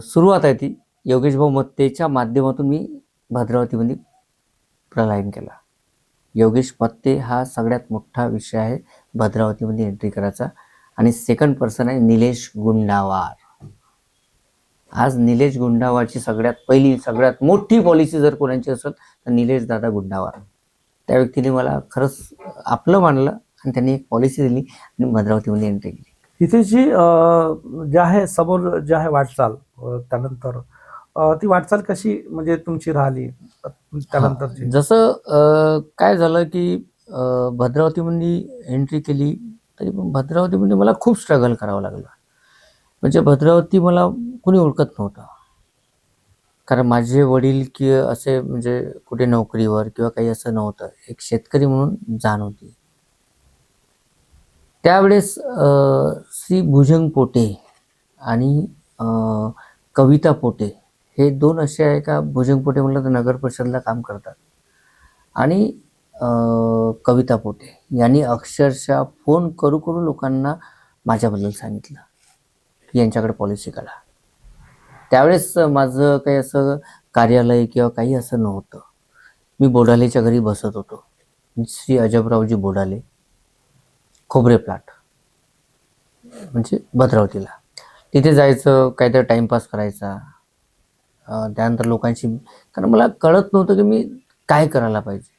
सुरुवात आहे ती योगेश भाऊ मत्तेच्या माध्यमातून मी भद्रावतीमध्ये प्रलायन केला. योगेश मत्ते हा सगळ्यात मोठा विषय आहे भद्रावतीमध्ये एंट्री करायचा. आणि सेकंड पर्सन आहे निलेश गुंडावार. आज निलेश गुंडावारची सगळ्यात मोठी पॉलिसी जर कोणाची असेल तर निलेश दादा गुंडावार. त्या व्यक्तीने मला खरंच आपलं मानलं आणि त्यांनी एक पॉलिसी दिली आणि भद्रावतीमध्ये एंट्री केली. इथे जी जे आहे समोर जे आहे वाटचाल त्यानंतर ती वाटचाल कशी म्हणजे तुमची राहिली त्यानंतरची? जसं काय झालं की भद्रावतीमध्ये एंट्री केली तरी पण भद्रावतीमध्ये मला खूप स्ट्रगल करावं लागलं. म्हणजे भद्रावती मला कुणी ओळखत नव्हतं. कारण माझे वडील की असे म्हणजे कुठे नोकरीवर किंवा काही असं नव्हतं. एक शेतकरी म्हणून जाण होती. त्यावेळेस श्री भुजंग पोटे आणि कविता पोटे हे 2 असे आहे का. भुजंग पोटे म्हटलं तर नगर परिषदला काम करतात आणि कविता पोटे यांनी अक्षरशः फोन करू लोकांना माझ्याबद्दल सांगितलं की यांच्याकडे पॉलिसी काढा. त्यावेळेस माझं काही असं कार्यालय किंवा काही असं नव्हतं. मी बोडालेच्या घरी बसत होतो. श्री अजबरावजी बोडाले, खोबरे प्लाट म्हणजे भद्रावतीला. तिथे जायचं, काहीतरी टाइमपास करायचा. त्यानंतर लोकांशी, कारण मला कळत नव्हतं की मी काय करायला पाहिजे.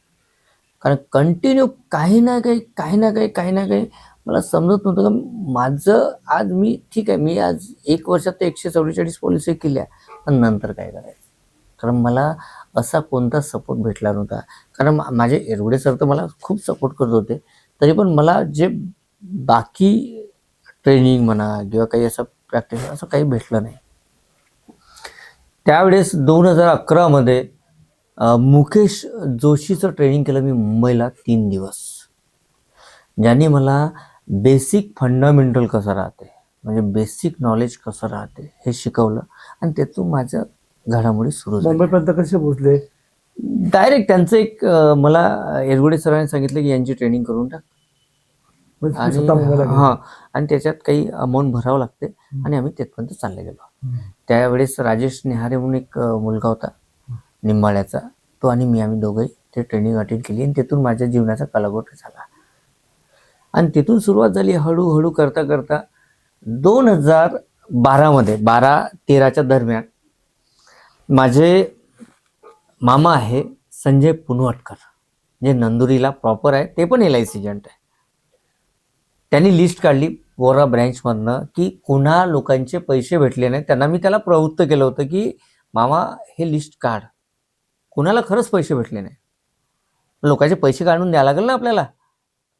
कारण कंटिन्यू काही ना काही मला समजत नव्हतं का माझं. आज मी ठीक आहे, मी आज 1 वर्षात तर 144 पॉलिसी केल्या, पण नंतर काय करायचं. कारण मला असा कोणता सपोर्ट भेटला नव्हता. कारण माझे एरवडे सर तर मला खूप सपोर्ट करत होते, तरी पण मला जे बाकी ट्रेनिंग म्हणा किंवा काही असं प्रॅक्टिस असं काही भेटलं नाही. त्यावेळेस 2011 मध्ये मुकेश जोशीचं ट्रेनिंग केलं मी मुंबईला 3 दिवस, ज्यांनी मला बेसिक फंडामेंटल कसं राहते, म्हणजे बेसिक नॉलेज कसं राहते हे शिकवलं. आणि त्यातून माझ्या घडामोडी सुरू झाल्या. मुंबईपर्यंत कसे पोहोचले? डायरेक्ट त्यांचं एक मला एरगुडे सरांनी सांगितलं की यांची ट्रेनिंग करून टाक. आणि आणि त्याच्यात काही अमाऊंट भरावं लागते आणि आम्ही तिथपर्यंत चालले गेलो. त्यावेळेस राजेश निहारे म्हणून एक मुलगा होता निंबाळ्याचा, तो आणि आम्ही दोघंही ते ट्रेनिंग अटेंड केली आणि तिथून माझ्या जीवनाचा कलागोट झाला. आणि तिथून सुरुवात झाली हळूहळू करता करता 2012मध्ये 12-13च्या दरम्यान माझे मामा आहे संजय पुनवटकर, जे नंदुरीला प्रॉपर आहे, ते पण LIC एजंट आहे. त्यांनी लिस्ट काढली वोरा ब्रँचमधनं की कुणा लोकांचे पैसे भेटले नाही. त्यांना मी त्याला प्रवृत्त केलं होतं की मामा हे लिस्ट काढ, कुणाला खरंच पैसे भेटले नाही. लोकांचे पैसे काढून द्यावं लागेल ना आपल्याला,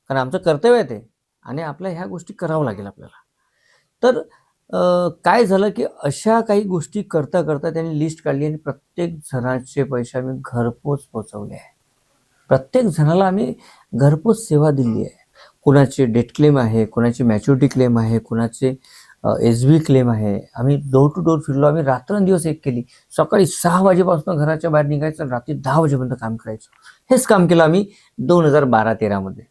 कारण आमचं कर्तव्य आहे ते आणि आपल्या ह्या गोष्टी करावं लागेल आपल्याला. तर काय झालं की अशा काही गोष्टी करता करता त्यांनी लिस्ट काढली आणि प्रत्येक जणाचे पैसे आम्ही घरपोच पोचवले आहे. प्रत्येक जणाला आम्ही घरपोच सेवा दिली आहे. कुणाचे डेट क्लेम आहे, कुणाची मॅच्युरिटी क्लेम आहे, कुणाचे SB क्लेम आहे. आम्ही डोर टू डोर फिरलो. आम्ही रात्रंदिवस एक केली. सकाळी 6 वाजेपासून घराच्या बाहेर निघायचं आणि रात्री 10 वाजेपर्यंत काम करायचं. हेच काम केलं आम्ही 2012-13मध्ये.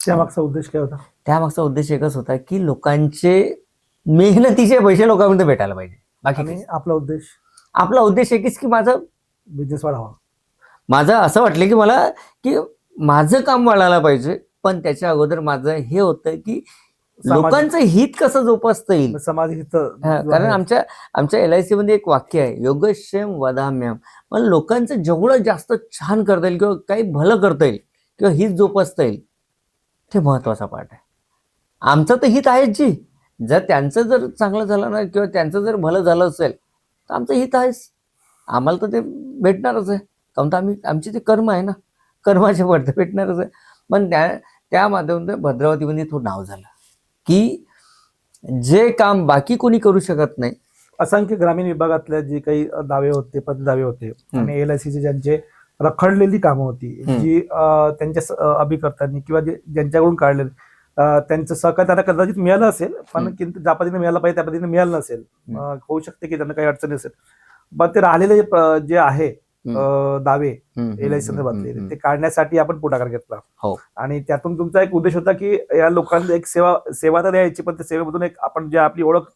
त्यामागचा उद्देश काय होता? त्यामागचा उद्देश एकच होता की लोकांचे मेहनतीचे पैसे लोकांपर्यंत भेटायला पाहिजे. बाकी आणि काही. आपला उद्देश एकच की माझं बिझनेस वाढावा. असं वाटलं की मला की माझं काम वाढायला पाहिजे, पण त्याच्या अगोदर माझं हे होतं की लोकांचं हित कसं जोपासता येईल. समाज हित कारण आमच्या LIC मध्ये एक वाक्य आहे, योगक्षेम वदाम्यम. पण लोकांचं जेवढं जास्त छान करता येईल किंवा काही भलं करता येईल किंवा हित जोपासता येईल, ते महत्वाचा पार्ट आहे. आमचं तर हित आहेच जी. जर त्यांचं जर चांगलं झालं ना किंवा त्यांचं जर भलं झालं असेल तर आमचं हित आहेच. आम्हाला तर ते भेटणारच आहे, काऊन तर आमची ते कर्म आहे ना, कर्माचे फळ भेटणारच आहे. पण त्या माध्यमातून भद्रावतीमध्ये थोडं नाव झालं की जे काम बाकी कोणी करू शकत नाही. असंख्य ग्रामीण विभागातल्या जे काही दावे होते, पददावे होते आणि LICचे ज्यांचे रखडलेली कामं होती, जी त्यांच्या अभिकर्त्यांनी किंवा ज्यांच्याकडून काढले त्यांचं सहकार्य त्यांना कदाचित मिळालं असेल, पण ज्या पद्धतीने मिळालं पाहिजे त्या पद्धतीने मिळालं नसेल. होऊ शकते की त्यांना काही अडचणी असेल. पण ते राहिलेले जे आहे दावे LIC संदर्भातले, ते काढण्यासाठी आपण पुढाकार घेतला. आणि त्यातून तुमचा एक उद्देश होता की या लोकांना एक सेवा तर द्यायची, पण त्या सेवेमधून एक आपण जे आपली ओळख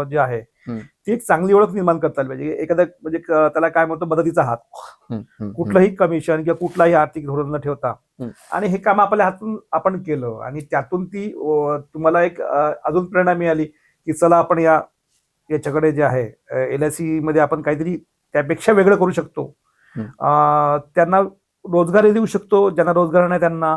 जी आहे ती एक चांगली ओळख निर्माण करता आली पाहिजे. एखादा म्हणजे त्याला काय म्हणतो, मदतीचा हात, कुठलंही कमिशन किंवा कुठलाही आर्थिक धोरण न ठेवता. आणि हे काम आपल्या हातून आपण केलं आणि त्यातून ती तुम्हाला एक अजून प्रेरणा मिळाली की चला आपण याच्याकडे जे आहे LIC मध्ये आपण काहीतरी त्यापेक्षा वेगळं करू शकतो. त्यांना रोजगारही देऊ शकतो, ज्यांना रोजगार नाही त्यांना.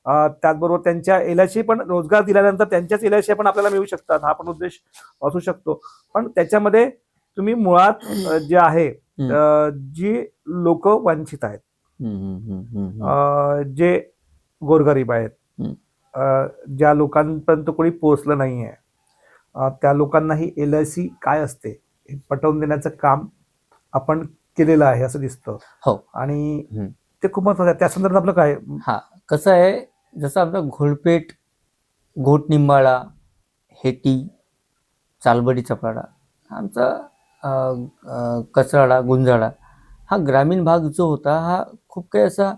त्याचबरोबर त्यांच्या LIC पण रोजगार दिल्यानंतर त्यांच्याच LIC पण आपल्याला मिळू शकतात, हा पण उद्देश असू शकतो. पण त्याच्यामध्ये तुम्ही मुळात जे आहे जी लोक वंचित आहेत, जे गोरगरीब आहेत, ज्या लोकांपर्यंत कोणी पोहोचलं नाहीये, त्या लोकांनाही LIC काय असते हे पटवून देण्याचं काम आपण केलेलं आहे असं दिसतं. आणि ते खूप महत्वाचं आहे. त्या संदर्भात आपलं काय? कसं आहे, जसं आपलं घोळपेट, घोटनिंबाळा, हेटी, चालबडी चपराडा, आमचा कचराडा, गुंजाळा, हा ग्रामीण भाग जो होता हा खूप काही असा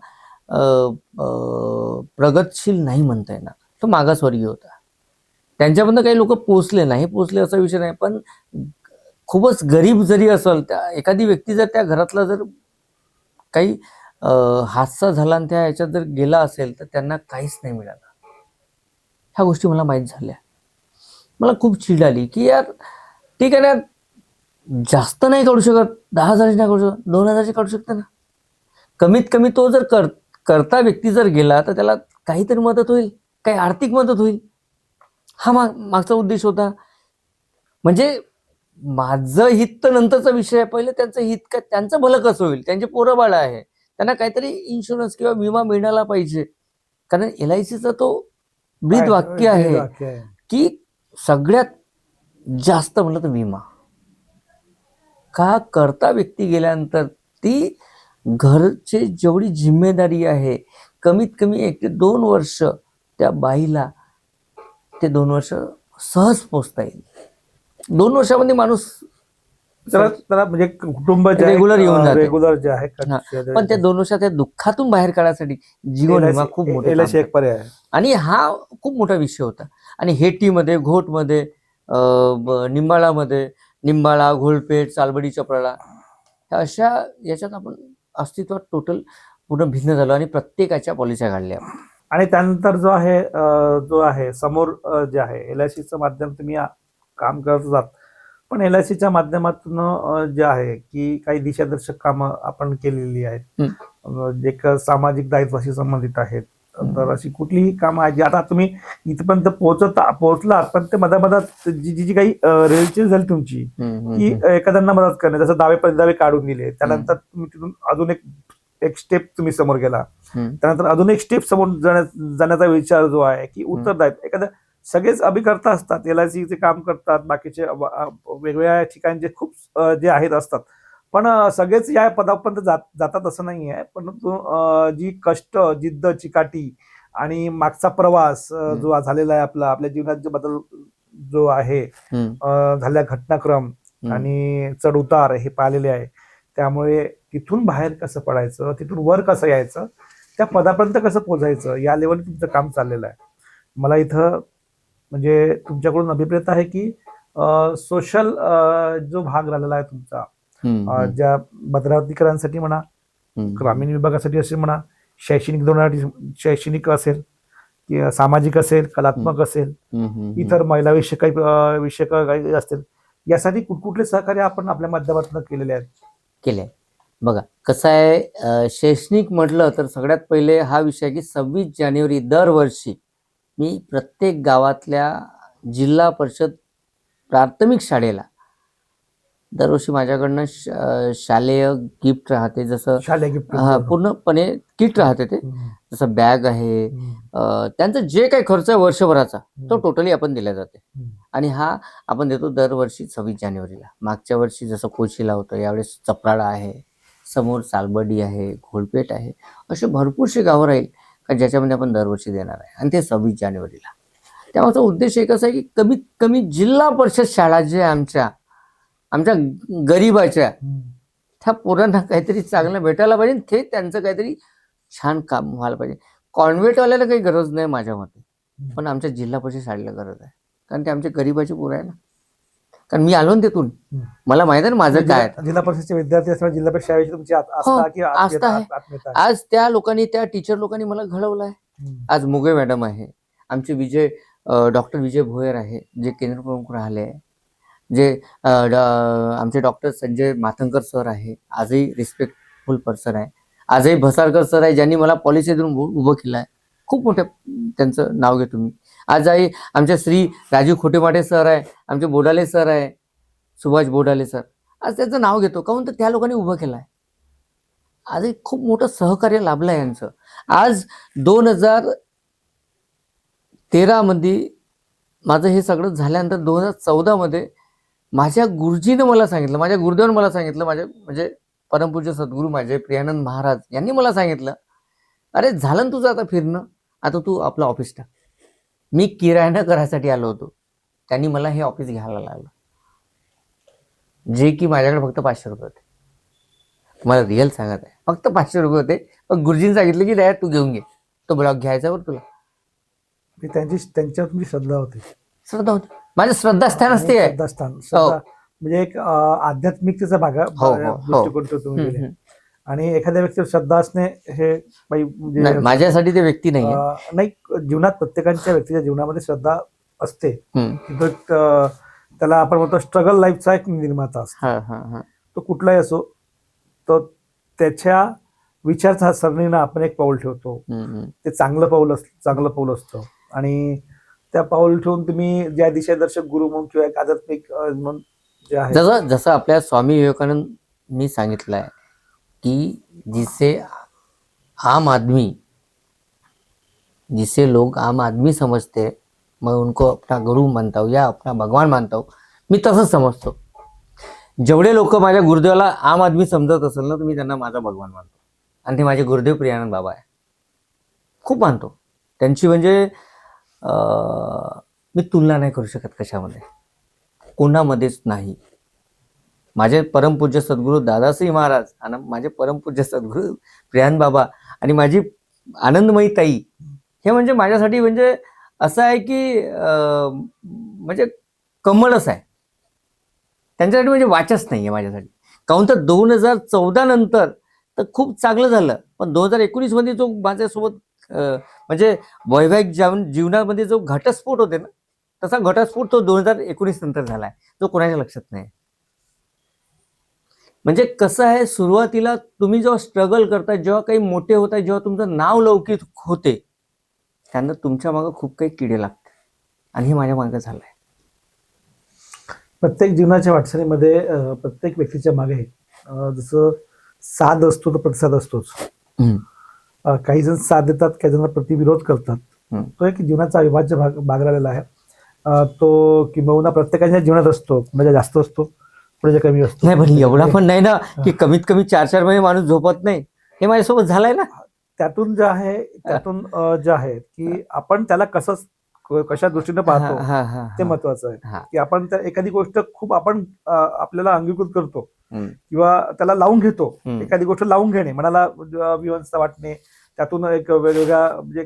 प्रगतशील नाही म्हणता येणार. तो मागासवर्गीय होता. त्यांच्यामधनं काही लोक पोचले असा विषय नाही, पण खूपच गरीब जरी असेल, त्या एखादी व्यक्ती जर त्या घरातला जर काही हादसा झाला आणि त्या ह्याच्यात जर गेला असेल तर त्यांना काहीच नाही मिळालं. ह्या गोष्टी मला माहीत झाल्या. मला खूप चीड आली की यार ठीक आहे ना, जास्त नाही काढू शकत, 10,000 नाही काढू शकत, 2,000 काढू शकते ना. कमीत कमी तो जर करता व्यक्ती जर गेला तर त्याला काहीतरी मदत होईल, काही आर्थिक मदत होईल. हा मागचा उद्देश होता. म्हणजे माझं हित तर नंतरचा विषय आहे, पहिले त्यांचं हित काय, त्यांचं भलं कसं होईल, त्यांचे पोरं बाळ आहे, त्यांना काहीतरी इन्शुरन्स किंवा विमा मिळाला पाहिजे. कारण LICचा तो ब्रीद वाक्य आहे की सगळ्यात जास्त म्हणलं तर विमा. का करता व्यक्ती गेल्यानंतर ती घरची जेवढी जिम्मेदारी आहे, कमीत कमी 1 ते 2 वर्ष त्या बाईला ते 2 वर्ष सहज पोचता येईल. 2 वर्षामध्ये माणूस म्हणजे कुटुंब रेग्युलर येऊन जाते. रेग्युलर जे आहे, पण त्या 2 वर्षात त्या दुःखातून बाहेर काढण्यासाठी जीवन विमा खूप मोठा LIC एक पर्याय आहे. आणि हा खूप मोठा विषय होता. आणि हेटीमध्ये, घोटमध्ये, निंबाळामध्ये, निंबाळा, घोळपेट, चालबडी चपराळा, ह्या अशा याच्यात आपण अस्तित्वात टोटल पूर्ण भिन्न झालो आणि प्रत्येकाच्या पॉलिस्या काढल्या. आणि त्यानंतर जो आहे समोर जे आहे LICचं माध्यम तुम्ही काम करत जात, पण LICच्या माध्यमातून जे आहे की काही दिशादर्शक कामं आपण केलेली आहेत, एक सामाजिक दायित्वाशी संबंधित आहेत. तर अशी कुठलीही कामं आहेत जी आता तुम्ही इथपर्यंत पोहोचलात, पण ते मधात जी जी काही रिलेशन झाली तुमची की एखाद्यांना मदत करणे, जसं दावे काढून दिले, त्यानंतर तुम्ही तिथून अजून एक स्टेप तुम्ही समोर गेला, त्यानंतर अजून एक स्टेप समोर जाण्याचा विचार जो आहे की उत्तरदायित्व. एखाद्या सगळेच अभिकर्ता असतात, LICचे काम करतात, बाकीचे वेगवेगळ्या ठिकाणचे खूप जे आहेत असतात, पण सगळेच या पदापर्यंत जातात असं नाही आहे. परंतु जी कष्ट, जिद्द, चिकाटी आणि मागचा प्रवास जो झालेला आहे आपल्या जीवनात जो बदल जो आहे, झालेला घटनाक्रम आणि चढ उतार हे पाहिलेले आहे. त्यामुळे तिथून बाहेर कसं पडायचं, तिथून वर कसं यायचं, त्या पदापर्यंत कसं पोहोचायचं, या लेवलला तुमचं काम चाललेलं आहे. मला इथं म्हणजे तुमच्याकडून अभिप्रेत आहे की सोशल जो भाग राहिलेला आहे तुमचा, ज्या भद्रावतीकरांसाठी म्हणा, ग्रामीण विभागासाठी असेल म्हणा, शैक्षणिक धोरणासाठी, शैक्षणिक असेल की सामाजिक असेल, कलात्मक असेल, इतर महिला विषयक काही असतील, यासाठी कुठकुठले सहकार्य आपण आपल्या माध्यमातून केलेले आहेत? केलंय. बघा कसं आहे, शैक्षणिक म्हटलं तर सगळ्यात पहिले हा विषय की 26 जानेवारी दरवर्षी मी प्रत्येक गावातल्या जिल्हा परिषद प्राथमिक शाळेला दरवर्षी माझ्याकडनं शालेय गिफ्ट राहते, जसं शालेय गिफ्ट पूर्णपणे किट राहते, ते जसं बॅग आहे, त्यांचा जे काही खर्च आहे वर्षभराचा तो टोटली आपण दिला जाते. आणि हा आपण देतो दरवर्षी 26 जानेवारीला. मागच्या वर्षी जसं कोशीला होतं, यावेळेस चपराळा आहे, समोर सालबर्डी आहे, घोलपेट आहे, असे भरपूरसे गावं राहील का ज्याच्यामध्ये आपण दरवर्षी देणार आहे, आणि ते 26 जानेवारीला. त्यामागचा उद्देश एकच आहे की कमीत कमी जिल्हा परिषद शाळा जे आमच्या गरीबाच्या त्या पोरांना काहीतरी चांगलं भेटायला पाहिजे, ते त्यांचं काहीतरी छान काम व्हायला पाहिजे. कॉन्व्हेंटवाल्याला काही गरज नाही माझ्या मते, पण आमच्या जिल्हा परिषद शाळेला गरज आहे, कारण ते आमच्या गरीबाची पोरं आहे ना. कारण मी आलो ना तिथून, मला माहिती आहे ना माझं काय. जिल्हा परिषदचे विद्यार्थी असल्यामुळे जिल्हा परिषद शाळेची तुमची आस्था आहे. आज त्या लोकांनी, त्या टीचर लोकांनी मला घडवलं आहे. आज मुगे मॅडम आहे, आमचे डॉक्टर विजय भोयर आहे, जे केंद्र प्रमुख राहिले आहे, जे आमचे डॉक्टर संजय माथंकर सर आहे, आजही रिस्पेक्टफुल पर्सन आहे. आजही भसारकर सर आहे, ज्यांनी मला पॉलिसी देऊन उभं केलं आहे. खूप मोठ्या त्यांचं नाव घेतो मी. आजही आमच्या श्री राजीव खोटेमाटे सर आहे, आमचे बोडाले सर आहे, सुभाष बोडाले सर, आज त्यांचं नाव घेतो. काहून तर त्या लोकांनी उभं केलं आहे. आजही खूप मोठं सहकार्य लाभलं आहे यांचं. आज 2013 मध्ये माझं हे सगळं झाल्यानंतर 2014 मध्ये माझ्या गुरुजीनं मला सांगितलं, माझ्या गुरुदेवानं मला सांगितलं, माझे म्हणजे परमपूज्य सद्गुरू माझे प्रियानंद महाराज यांनी मला सांगितलं, अरे झालं ना तुझं आता फिरणं, आता तू आपलं ऑफिस टाक. मी किरायानं करायसाठी आलो होतो, त्यांनी मला हे ऑफिस घ्यायला लागलं, जे की माझ्याकडे फक्त 500 रुपये होते. मला रिअल सांगत आहे, फक्त 500 रुपये होते. पण गुरुजींनी सांगितलं की दया तू घेऊन घे, तो ब्लॉक घ्यायचा बरं तुला. त्यांच्यावर तुमची श्रद्धा होती. श्रद्धा होती, माझं श्रद्धास्थान असते. म्हणजे एक आध्यात्मिकतेचा भाग दृष्टिकोन तुम्ही दिले. आणि एखाद्या व्यक्तीवर श्रद्धा असणे हे म्हणजे माझ्यासाठी ते व्यक्ती नाही, जीवनात प्रत्येकाच्या व्यक्तीच्या जीवनामध्ये श्रद्धा असते. त्याला आपण म्हणतो स्ट्रगल लाईफचा एक निर्माता असतो, तो कुठलाही असो, तो त्याच्या विचारसरणीनं आपण एक पाऊल ठेवतो, ते चांगलं पाऊल असतं. आणि त्या पाऊल ठेवून तुम्ही ज्या दिशादर्शक गुरु म्हणून किंवा एक आध्यात्मिक म्हणून जे आहे, जसं आपल्या स्वामी विवेकानंद मी सांगितलं आहे कि जिसे लोग आम आदमी समझते मैं उनको अपना गुरु मानता हूँ या अपना भगवान मानता हूँ. मी तसंच समजतो. जेवढे लोक माझ्या गुरुदेवाला आम आदमी समजत असेल ना, तर मी त्यांना माझा भगवान मानतो. आणि ते माझे गुरुदेव प्रियानंद बाबा आहे, खूप मानतो त्यांची. म्हणजे मी तुलना नाही करू शकत कशामध्ये, कोणामध्येच नाही. माझे परमपूज्य सद्गुरू दादाश्री महाराज आणि माझे परमपूज्य सद्गुरू प्रियानंद बाबा आणि माझी आनंदमयी ताई, हे म्हणजे माझ्यासाठी म्हणजे असं आहे की म्हणजे कमळच आहे त्यांच्यासाठी, म्हणजे वाचच नाही आहे माझ्यासाठी. काहून तर 2014 नंतर तर खूप चांगलं झालं. पण 2019 मध्ये जो माझ्यासोबत म्हणजे वैवाहिक जीवनामध्ये जो घटस्फोट होते ना, तसा घटस्फोट तो 2019 नंतर झालाय, जो कोणाच्या लक्षात नाही. म्हणजे कसं आहे, सुरुवातीला तुम्ही जेव्हा स्ट्रगल करता, जेव्हा काही मोठे होता, जेव्हा तुमचं नाव लौकिक होते, त्यांना तुमच्या मागे खूप काही किडे लागते, आणि हे माझ्या मागे झालंय. प्रत्येक जीवनाच्या वाटचालीमध्ये प्रत्येक व्यक्तीच्या मागे जसं साथ असतो तर प्रतिसाद असतोच. काही जण साथ देतात, काही जण प्रतिविरोध करतात. तो एक जीवनाचा अविभाज्य भाग राहिलेला आहे. तो किंबहुना प्रत्येकाच्या जीवनात असतो, कुणाच्या जास्त असतो, कुणाच्या कमी असतो. नाही, पण एवढा पण नाही ना की कमीत कमी 4-4 महिने माणूस झोपत नाही. हे माझ्यासोबत झालंय ना. त्यातून जे आहे की आपण त्याला कशा दृष्टीने पाहतो ते महत्वाचं आहे. की आपण एखादी गोष्ट खूप आपल्याला अंगीकृत करतो किंवा त्याला लावून घेतो. एखादी गोष्ट लावून घेणे, मनाला विवंसता वाटणे, त्यातून एक वेगवेगळ्या म्हणजे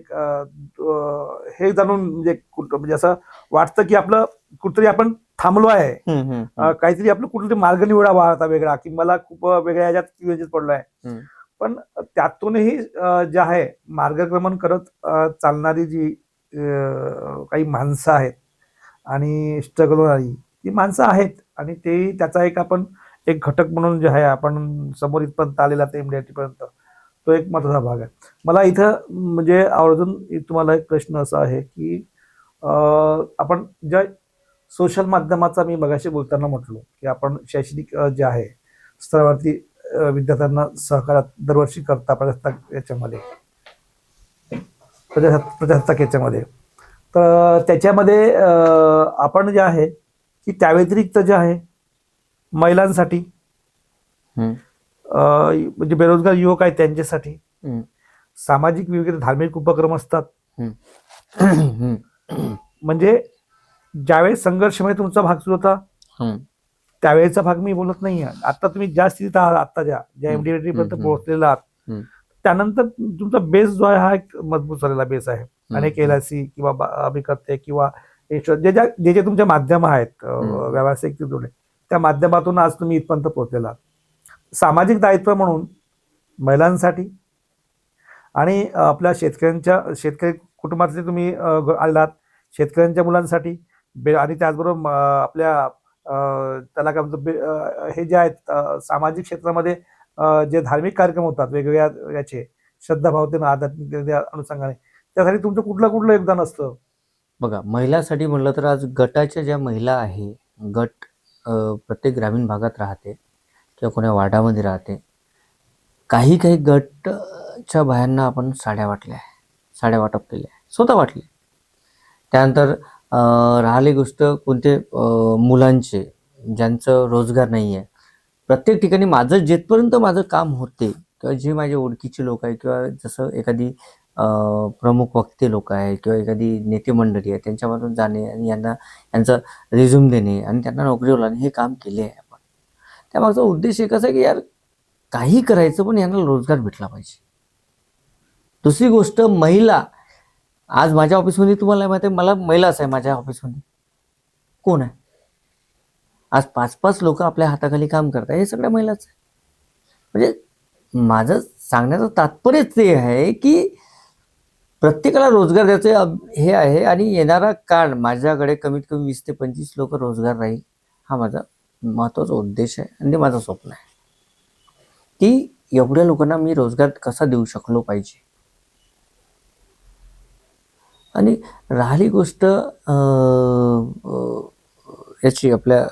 हे जाणून म्हणजे असं वाटतं की आपलं कुठतरी आपण थांबलो आहे, काहीतरी आपलं कुठेतरी मार्ग निवडावा आता वेगळा, की मला खूप वेगळ्या ह्याच्यात पडलोय. पण त्यातूनही जे आहे मार्गक्रमण करत चालणारी जी काही माणसं आहेत आणि स्ट्रगल होणारी ती माणसं आहेत, आणि ते त्याचा आपण एक घटक म्हणून जे आहे आपण समोर इथपर्यंत आलेला ते पर्यंत तो एक महत्वाचा भाग आहे. मला इथं म्हणजे आवर्जून तुम्हाला एक प्रश्न असा आहे की आपण ज्या सोशल माध्यमाचा मी मगाशी बोलताना म्हटलो की आपण शैक्षणिक जे आहे स्तरावरती विद्यार्थ्यांना सहकार दरवर्षी करता प्रजासत्ताक याच्यामध्ये, तर त्याच्यामध्ये आपण जे आहे की त्या व्यतिरिक्त जे आहे महिलांसाठी, म्हणजे बेरोजगार युवक आहेत त्यांच्यासाठी सामाजिक विविध धार्मिक उपक्रम असतात. म्हणजे ज्यावेळेस संघर्षमय तुमचा भाग सुरू होता त्यावेळेचा भाग मी बोलत नाही. आता तुम्ही ज्या स्थितीत आहात, आता ज्या MD पर्यंत पोहोचलेला आहात, त्यानंतर तुमचा बेस जो आहे हा एक मजबूत झालेला बेस आहे. अनेक LIC किंवा अभिकर्ते किंवा जे तुमचे माध्यम आहेत व्यावसायिक त्या माध्यमातून आज तुम्ही इथपर्यंत पोहोचलेला आहात. सामाजिक दायित्व म्हणून महिलांसाठी आणि आपल्या शेतकरी कुटुंबातले तुम्ही आलात, शेतकऱ्यांच्या मुलांसाठी, आणि त्याचबरोबर आपल्या त्याला काय म्हणतो हे जे आहेत सामाजिक क्षेत्रामध्ये जे धार्मिक कार्यक्रम होतात वेगवेगळ्या याचे श्रद्धाभावतेनं आध्यात्मिक अनुषंगाने, त्यासाठी तुमचं कुठलं योगदान असतं? बघा, महिलांसाठी म्हणलं तर आज गटाच्या ज्या महिला आहे, गट प्रत्येक ग्रामीण भागात राहते किंवा कोण्या वार्डामध्ये राहते. काही गटच्या बायांना आपण साड्या वाटप केल्या, स्वतः वाटले. त्यानंतर राहिली गोष्ट कोणते मुलांचे ज्यांचं रोजगार नाही आहे, प्रत्येक ठिकाणी माझं जेथपर्यंत माझं काम होते किंवा जे माझे ओळखीचे लोक आहे किंवा जसं एखादी प्रमुख वक्ते लोक आहे किंवा एखादी नेते मंडळी आहे त्यांच्यामधून जाणे आणि यांचा रिझ्यूम देणे आणि त्यांना नोकरीवर लावणे, हे काम केले आहे आपण. त्यामागचा उद्देश एकच आहे की यार काही करायचं पण यांना रोजगार भेटला पाहिजे. दुसरी गोष्ट, महिला आज माझ्या ऑफिसमध्ये तुम्हाला माहिती आहे, मला महिलाच आहे माझ्या ऑफिसमध्ये. कोण आहे आज 5-5 लोक आपल्या हाताखाली काम करतात, हे सगळ्या महिलाच आहे. म्हणजे माझं सांगण्याचं तात्पर्य ते आहे की प्रत्येकाला रोजगार द्यायचं हे आहे, आणि येणारा काळ माझ्याकडे कमीत कमी 20 ते 25 लोक रोजगार राहील, हा माझा महत्त्वाचा उद्देश आहे आणि माझं स्वप्न आहे की एवढ्या लोकांना मी रोजगार कसा देऊ शकलो पाहिजे. आणि राहिली गोष्ट याची आपल्या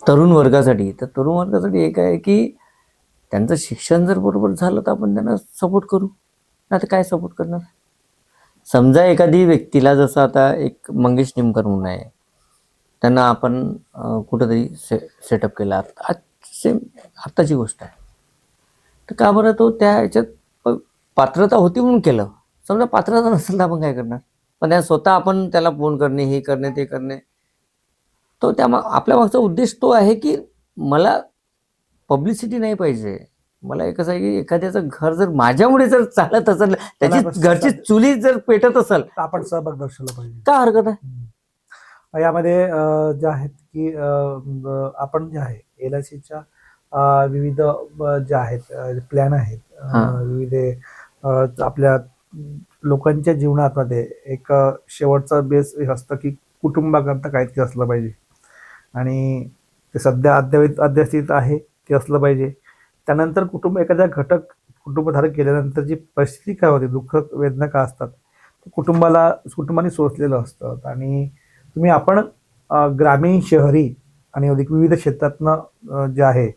तरुण वर्गासाठी, तर तरुण वर्गासाठी एक आहे की त्यांचं शिक्षण जर बरोबर झालं तर आपण त्यांना सपोर्ट करू, नाही तर काय सपोर्ट करणार. समजा एखादी व्यक्तीला, जसं आता एक मंगेश निमकर म्हणून आहे, त्यांना आपण कुठंतरी सेटअप केला, सेम आत्ताची गोष्ट आहे, तर का बरं तो त्या ह्याच्यात पात्रता होती म्हणून केलं. समजा पात्रता नसेल तर आपण काय करणार. पण त्या स्वतः आपण त्याला फोन करणे, हे करणे, ते करणे, तो आपल्या मागचा उद्देश तो आहे की मला पब्लिसिटी नाही पाहिजे. मला एकच आहे की एखाद्याचं घर जर माझ्यामुळे जर चालत असेल, त्याची घरची चुली जर पेटत असेल, तर आपण सहभाग दर्शवला पाहिजे. काय हरकत आहे. यामध्ये जे आहेत की आपण जे आहे LICच्या विविध ज्या आहेत प्लॅन आहेत, हा. विविध आपल्या लोकांच्या जीवनामध्ये एक शेवटचा बेस हे असतं की कुटुंबाकरता काहीतरी असलं पाहिजे, आणि ते सध्या अद्यस्थित आहे ते असलं पाहिजे. त्यानंतर एखाद्या घटक कुटुंबधारक गेल्यानंतर जी परिस्थिती काय होते, दुःख वेदना काय असतात, ते कुटुंबाने सोसलेलं असतं. आणि आपण ग्रामीण, शहरी आणि विविध क्षेत्रातनं जे आहे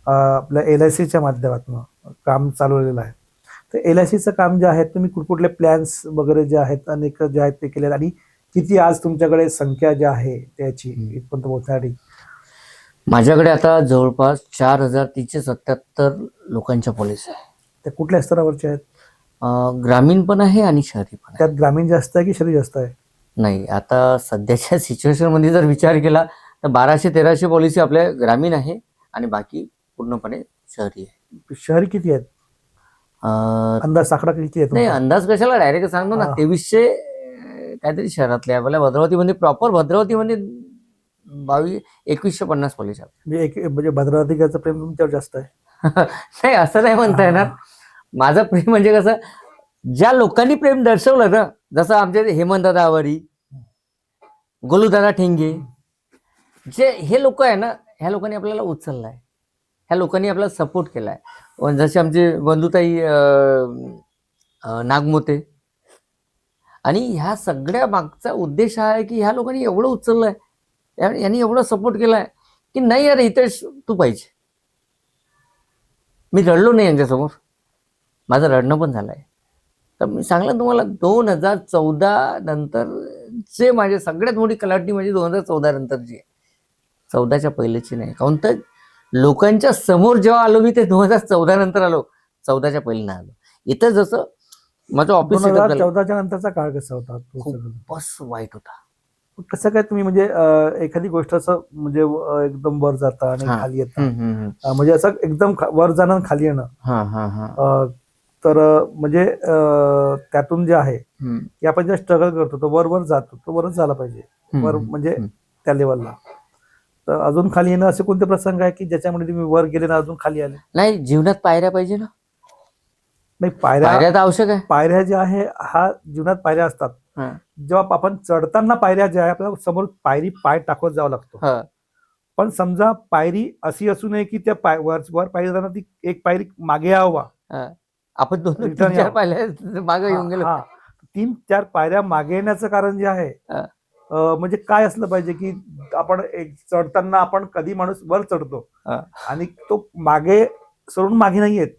आपल्या LICच्या माध्यमातून काम चालवलेलं आहे. तर LICचं काम जे आहे, तुम्ही कुठकुठले प्लॅन्स वगैरे जे आहेत अनेक जे आहेत ते केलेले, आणि किती आज तुमच्याकडे संख्या जी आहे त्याची इथपर्यंत पोहोचण्यासाठी? माझ्याकडे आता जवळपास 4,377 लोकांच्या पॉलिसी आहे. त्या कुठल्या स्तरावरच्या आहेत? ग्रामीण पण आहे आणि शहरी पण आहे. त्यात ग्रामीण जास्त आहे की शहरी जास्त आहे? नाही, आता सध्याच्या सिच्युएशनमध्ये जर विचार केला तर 1200-1300 पॉलिसी आपल्या ग्रामीण आहे आणि बाकी पूर्णपणे शहरी आहे. शहरी किती आहेत? अंदाज साकडा किती आहे नाही, तुमचा? अंदाज कशाला, डायरेक्ट सांगतो ना. हा. 2300 काहीतरी शहरातले आहे. आपल्या भद्रावतीमध्ये, प्रॉपर भद्रावतीमध्ये 2150 पॉलिसी आहे. म्हणजे भद्रावतीचं प्रेम तुमच्यावर जास्त आहे? नाही, असं नाही म्हणता येणार. माझं प्रेम म्हणजे कसं, ज्या लोकांनी प्रेम दर्शवलं ना, जसं आमचे हेमंतदादा आवारी, गोलूदादा ठेंगे, जे हे लोक आहे ना, ह्या लोकांनी आपल्याला उचललाय, ह्या लोकांनी आपल्याला सपोर्ट केलाय. जसे आमचे बंधुताई नागमोते, आणि ह्या सगळ्या मागचा उद्देश हा आहे की ह्या लोकांनी एवढं उचललंय, यांनी एवढं सपोर्ट केलाय की नाही यार, इथे तू पाहिजे. मी रडलो नाही यांच्यासमोर, माझं रडणं पण झालंय. तर मी सांगलं तुम्हाला, 2014 नंतर जे माझे सगळ्यात मोठी कलाटणी म्हणजे 2014 नंतरची आहे, 14च्या पहिलेची नाही. काऊन तर लोकांच्या समोर जेव्हा आलो मी, ते 2014 नंतर आलो, 14च्या पहिले नाही आलो. इथं जसं माझं ऑफिस 2014च्या नंतरचा काळ कसा होता? बस वाईट होता. कसं काय तुम्ही म्हणजे एखादी गोष्ट असं म्हणजे एकदम वर जाता आणि खाली येतं, म्हणजे असं एकदम वर जाणं आणि खाली येणं, तर म्हणजे त्यातून जे आहे की आपण जे स्ट्रगल करतो तो वर जातो, तो वरच झाला पाहिजे, वर म्हणजे त्या लेवलला. तर अजून खाली येणं असे कोणते प्रसंग आहे की ज्याच्यामुळे तुम्ही वर गेले ना अजून खाली आले? नाही, जीवनात पायऱ्या पाहिजे ना. नाही, पायऱ्या तर आवश्यक आहे. पायऱ्या ज्या आहे, हा जीवनात पायऱ्या असतात. जेव्हा आपण चढताना पायऱ्या ज्या आहे, आपल्याला समोर पाय टाकत जावं लागतो. पण समजा पायरी अशी असू नये की त्या वर पायरी जाताना ती एक पायरी मागे यावा, आपण 2-4 पायऱ्या मागे येऊन गेलो. 3-4 पायऱ्या मागे येण्याचं कारण जे आहे, म्हणजे काय असलं पाहिजे की आपण चढताना आपण कधी माणूस वर चढतो आणि तो मागे सोडून मागे नाही येत,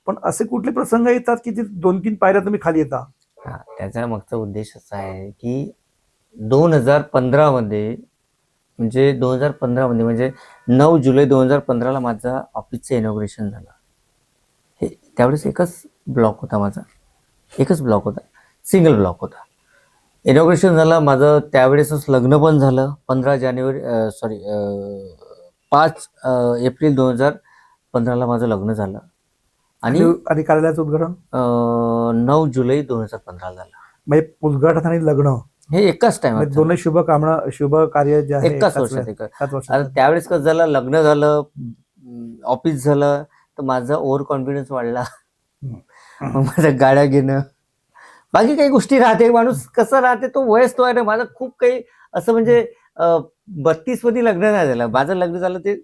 पण असे कुठले प्रसंग येतात की ते 2-3 पायऱ्या तुम्ही खाली येता? त्याचा मागचा उद्देश असा आहे की 2015 मध्ये म्हणजे 9 जुलै 2015ला माझं ऑफिसचं इनॉग्रेशन झालं. त्यावेळेस एकच ब्लॉक होता माझा, एकच ब्लॉक होता, सिंगल ब्लॉक होता. इनॉग्रेशन झालं माझं, त्यावेळेसच लग्न पण झालं. 5 एप्रिल 2015ला माझं लग्न झालं. आणि कार्यालयाचं उद्घाटन 9 जुलै 2015 झालं. म्हणजे उद्घाटन आणि लग्न हे एकाच टाइम, दोन्ही शुभ कार्य जे आहे एकाच वर्षात. त्यावेळेस कसं झालं, लग्न झालं, ऑफिस झालं, तर माझा ओव्हर कॉन्फिडन्स वाढला. माझ्या गाड्या घेणं, बाकी काही गोष्टी राहते. माणूस कसं राहते, तो वयस तो आहे ना. माझं खूप काही असं म्हणजे 32 मध्ये लग्न नाही झालं, माझं लग्न झालं ते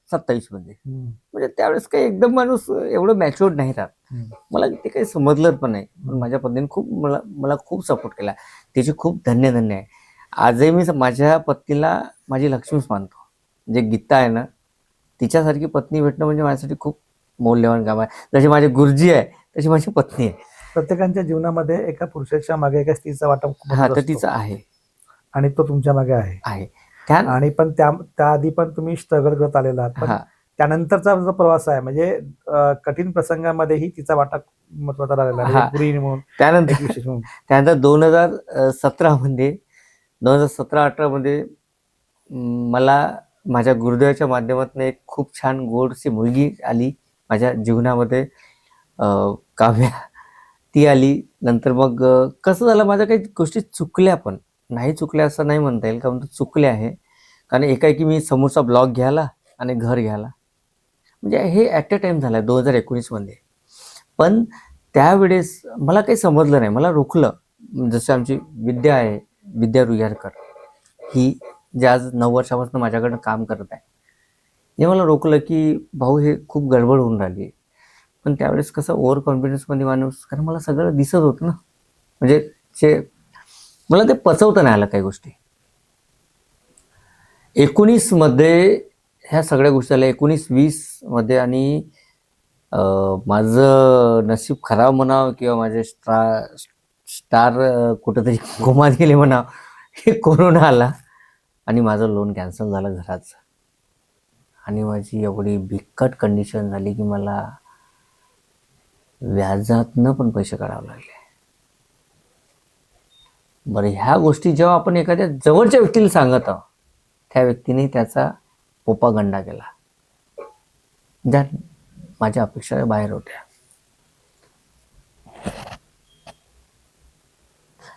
27 मध्ये. म्हणजे त्यावेळेस काही एकदम माणूस एवढं मॅच्युअर्ड नाही राहत. मला ते काही समजलं पण नाही. पण माझ्या पत्नीने मला खूप सपोर्ट केला, त्याची खूप धन्य आहे. आजही मी माझ्या पत्नीला माझी लक्ष्मीच मानतो. जे गीता आहे ना, तिच्यासारखी पत्नी भेटणं म्हणजे माझ्यासाठी खूप मौल्यवान काम आहे. जशी माझी गुरुजी आहे तशी माझी पत्नी आहे. प्रत्येकाच्या जीवनामध्ये एका पुरुषाच्या मागे एका स्त्रीचा वाटा तर तिचा आहे, आणि तो तुमच्या मागे आहे. आणि पण त्याआधी पण तुम्ही स्ट्रगल करत आलेला आहात. पण त्यानंतरचा जो प्रवास आहे, म्हणजे कठीण प्रसंगामध्येही तिचा वाटा महत्वाचा राहिलेला आहे म्हणून. त्यानंतर 2017-18 मध्ये मला माझ्या गुरुदेवाच्या माध्यमातून एक खूप छान गोडशी मुलगी आली माझ्या जीवनामध्ये, काव्या, ती आली. नंतर मग कसं झालं, माझ्या काही गोष्टी चुकल्या, पण नाही चुकल्या असं नाही म्हणता येईल, कारण चुकल्या आहे. कारण एकाएकी मी समोरचा ब्लॉग घ्यायला आणि घर घ्यायला. म्हणजे हे ॲट अ टाइम झालं 2019मध्ये. पण त्यावेळेस मला काही समजलं नाही, मला रोखलं. जसं आमची विद्या आहे, विद्या रुयारकर, ही जी आज 9 वर्षापासून माझ्याकडनं काम करत आहे, हे मला रोखलं की भाऊ हे खूप गडबड होऊन राहिली आहे. पण त्यावेळेस कसं ओव्हर कॉन्फिडन्समध्ये माणूस, कारण मला सगळं दिसत होतं ना, म्हणजे जे मला ते पचवता नाही आलं काही गोष्टी. 19मध्ये ह्या सगळ्या गोष्टी आल्या, 19-20मध्ये. आणि माझं नशीब खराब म्हणावं किंवा माझे स्टार कुठंतरी कोमात गेले म्हणावं, हे कोरोना आला आणि माझं लोन कॅन्सल झालं घराचं. आणि माझी एवढी बिकट कंडिशन झाली की मला व्याजातनं पण पैसे काढावे लागले. बरं, ह्या गोष्टी जेव्हा आपण एखाद्या जवळच्या व्यक्तीला सांगत आहोत, त्या व्यक्तीने त्याचा पोपागंडा केला, ज्या माझ्या अपेक्षा बाहेर होत्या.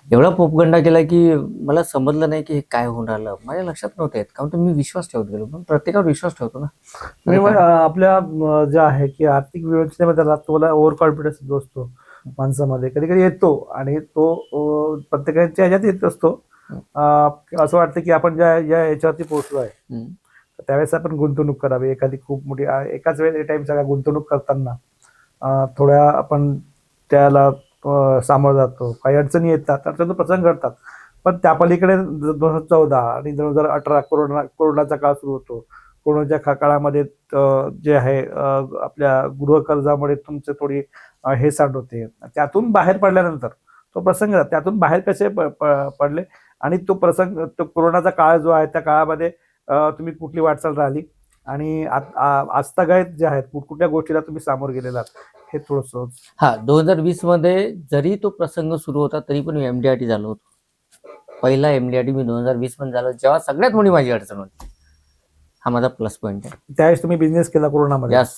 एवढा पोपगंडा केला की मला समजलं नाही की हे काय होऊन राहिलं. माझ्या लक्षात नव्हतं येत, कारण मी विश्वास ठेवत गेलो. पण प्रत्येकावर विश्वास ठेवतो ना. आपल्या जे आहे की आर्थिक व्यवस्थेमध्ये तुम्हाला ओव्हर कॉन्फिडन्स जो असतो माणसामध्ये कधी कधी येतो, आणि तो प्रत्येकाच्या ह्याच्यात येत असतो. असं वाटतं की आपण ज्या याच्यावरती पोहोचलो आहे, त्यावेळेस आपण गुंतवणूक करावी. एखादी खूप मोठी एकाच वेळेस टाइम सगळ्या गुंतवणूक करताना थोड्या आपण त्याला सामोरं जातो, काही अडचणी येतात, अडचणी प्रसंग घडतात. पण त्या पलीकडे 2014 आणि 2018 कोरोनाचा काळ सुरू होतो. कोरोनाच्या काळामध्ये जे आहे आपल्या गृहकर्जामुळे तुमचे थोडी हे सांड होते. त्यातून बाहेर पडल्यानंतर तो प्रसंग, त्यातून बाहेर कसे पडले, आणि तो प्रसंग, तो कोरोनाचा काळ जो आहे त्या काळामध्ये तुम्ही कुठली वाटचाल राहिली, आणि आजतागायत जे आहेत कुठल्या गोष्टीला तुम्ही सामोर गेलेला हे थोडंसं. 2020मध्ये जरी तो प्रसंग सुरू होता तरी पण मी MDRT झालो होतो. पहिला MDRT मी 2020मध्ये झालो, जेव्हा सगळ्यात मोठी माझी अडचण होती. हा माझा प्लस पॉईंट आहे. त्यावेळेस तुम्ही बिझनेस केला कोरोनामध्ये? यस.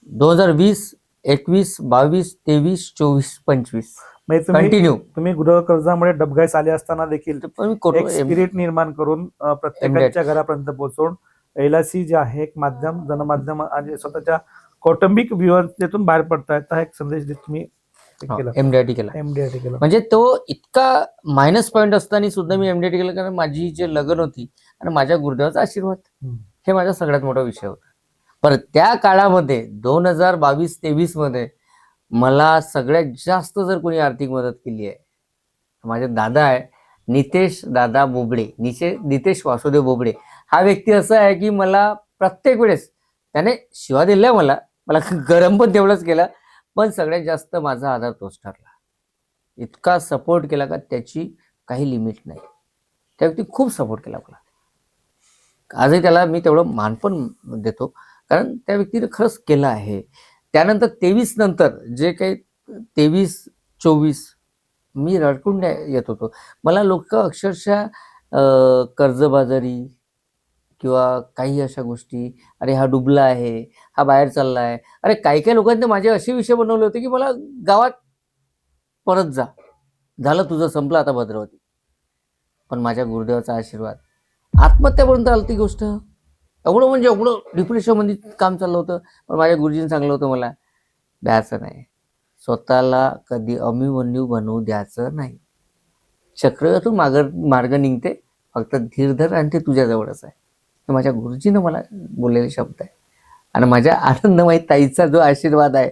2020, 21, 22, 23, 24, 25 कंटिन्यू. तुम्ही गृहकर्जामुळे डबघाईस आले असताना देखील एक स्पिरिट निर्माण करून प्रत्येकाच्या घरापर्यंत पोहोचवून LIC जे आहे एक माध्यम, जनमाध्यम आणि स्वतःच्या कौटुंबिक व्यवस्थेतून बाहेर पडतायत, हा एक संदेश देत तुम्ही MDRT केला. म्हणजे तो इतका मायनस पॉईंट असताना सुद्धा मी MDRT केलं, कारण माझी जे लगन होती आणि माझ्या गुरुदेवाचा आशीर्वाद, हे माझा सगळ्यात मोठा विषय होता. पण त्या काळामध्ये 2022-23 मध्ये मला सगळ्यात जास्त जर कोणी आर्थिक मदत केली आहे, माझे दादा आहे, नितेश दादा बोबडे, नितेश वासुदेव बोबडे. हा व्यक्ती असा आहे की मला प्रत्येक वेळेस त्याने शिवा दिल्या, मला गरम पण तेवढंच केलं, पण सगळ्यात जास्त माझा आधार तोच ठरला. इतका सपोर्ट केला का त्याची काही लिमिट नाही. त्या व्यक्ती खूप सपोर्ट केला मला. आजही त्याला मी तेवढं मान पण देतो, कारण त्या व्यक्तीने खरंच केलं आहे. त्यानंतर 23 नंतर जे काही 23-24 मी रडकुंड येत होतो. मला लोक अक्षरशः कर्जबाजारी किंवा काही अशा गोष्टी, अरे हा डुबला आहे, हा बाहेर चालला आहे. अरे काही लोकांनी माझे असे विषय बनवले होते की मला गावात परत जा, झालं तुझं संपलं आता भद्रावती. पण माझ्या गुरुदेवाचा आशीर्वाद, आत्महत्यापर्यंत आली ती गोष्ट. एवढं डिप्रेशनमध्ये काम चाललं होतं, पण माझ्या गुरुजींनी सांगलं होतं मला, द्यायचं नाही, स्वतःला कधी अभिमन्यू बनवू द्यायचं नाही. चक्रव्यूहातून मार्ग निघते, फक्त धीर धर आणि ते तुझ्याजवळच आहे. हे माझ्या गुरुजीनं मला बोललेले शब्द आहे. आणि माझ्या आनंदमयी ताईचा जो आशीर्वाद आहे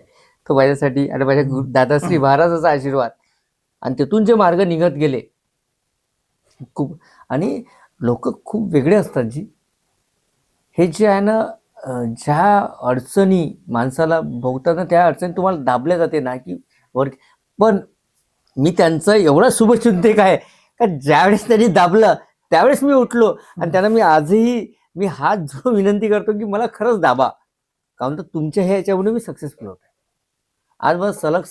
तो माझ्यासाठी, आणि माझ्या दादाश्री महाराजाचा आशीर्वाद, आणि तिथून जे मार्ग निघत गेले खूप. आणि लोक खूप वेगळे असतात जी, हे जे आहे ना, ज्या अडचणी माणसाला भोगतात ना, त्या अडचणी तुम्हाला दाबल्या जाते ना की वर. पण मी त्यांचं एवढं शुभचिंतक आहे का ज्यावेळेस त्यांनी दाबलं त्यावेळेस मी उठलो, आणि त्यांना मी आजही मी हात जोडून विनंती करतो की मला खरंच दाबा, कारण तर तुमच्या ह्याच्यामुळे मी सक्सेसफुल होतो. आज मला सलग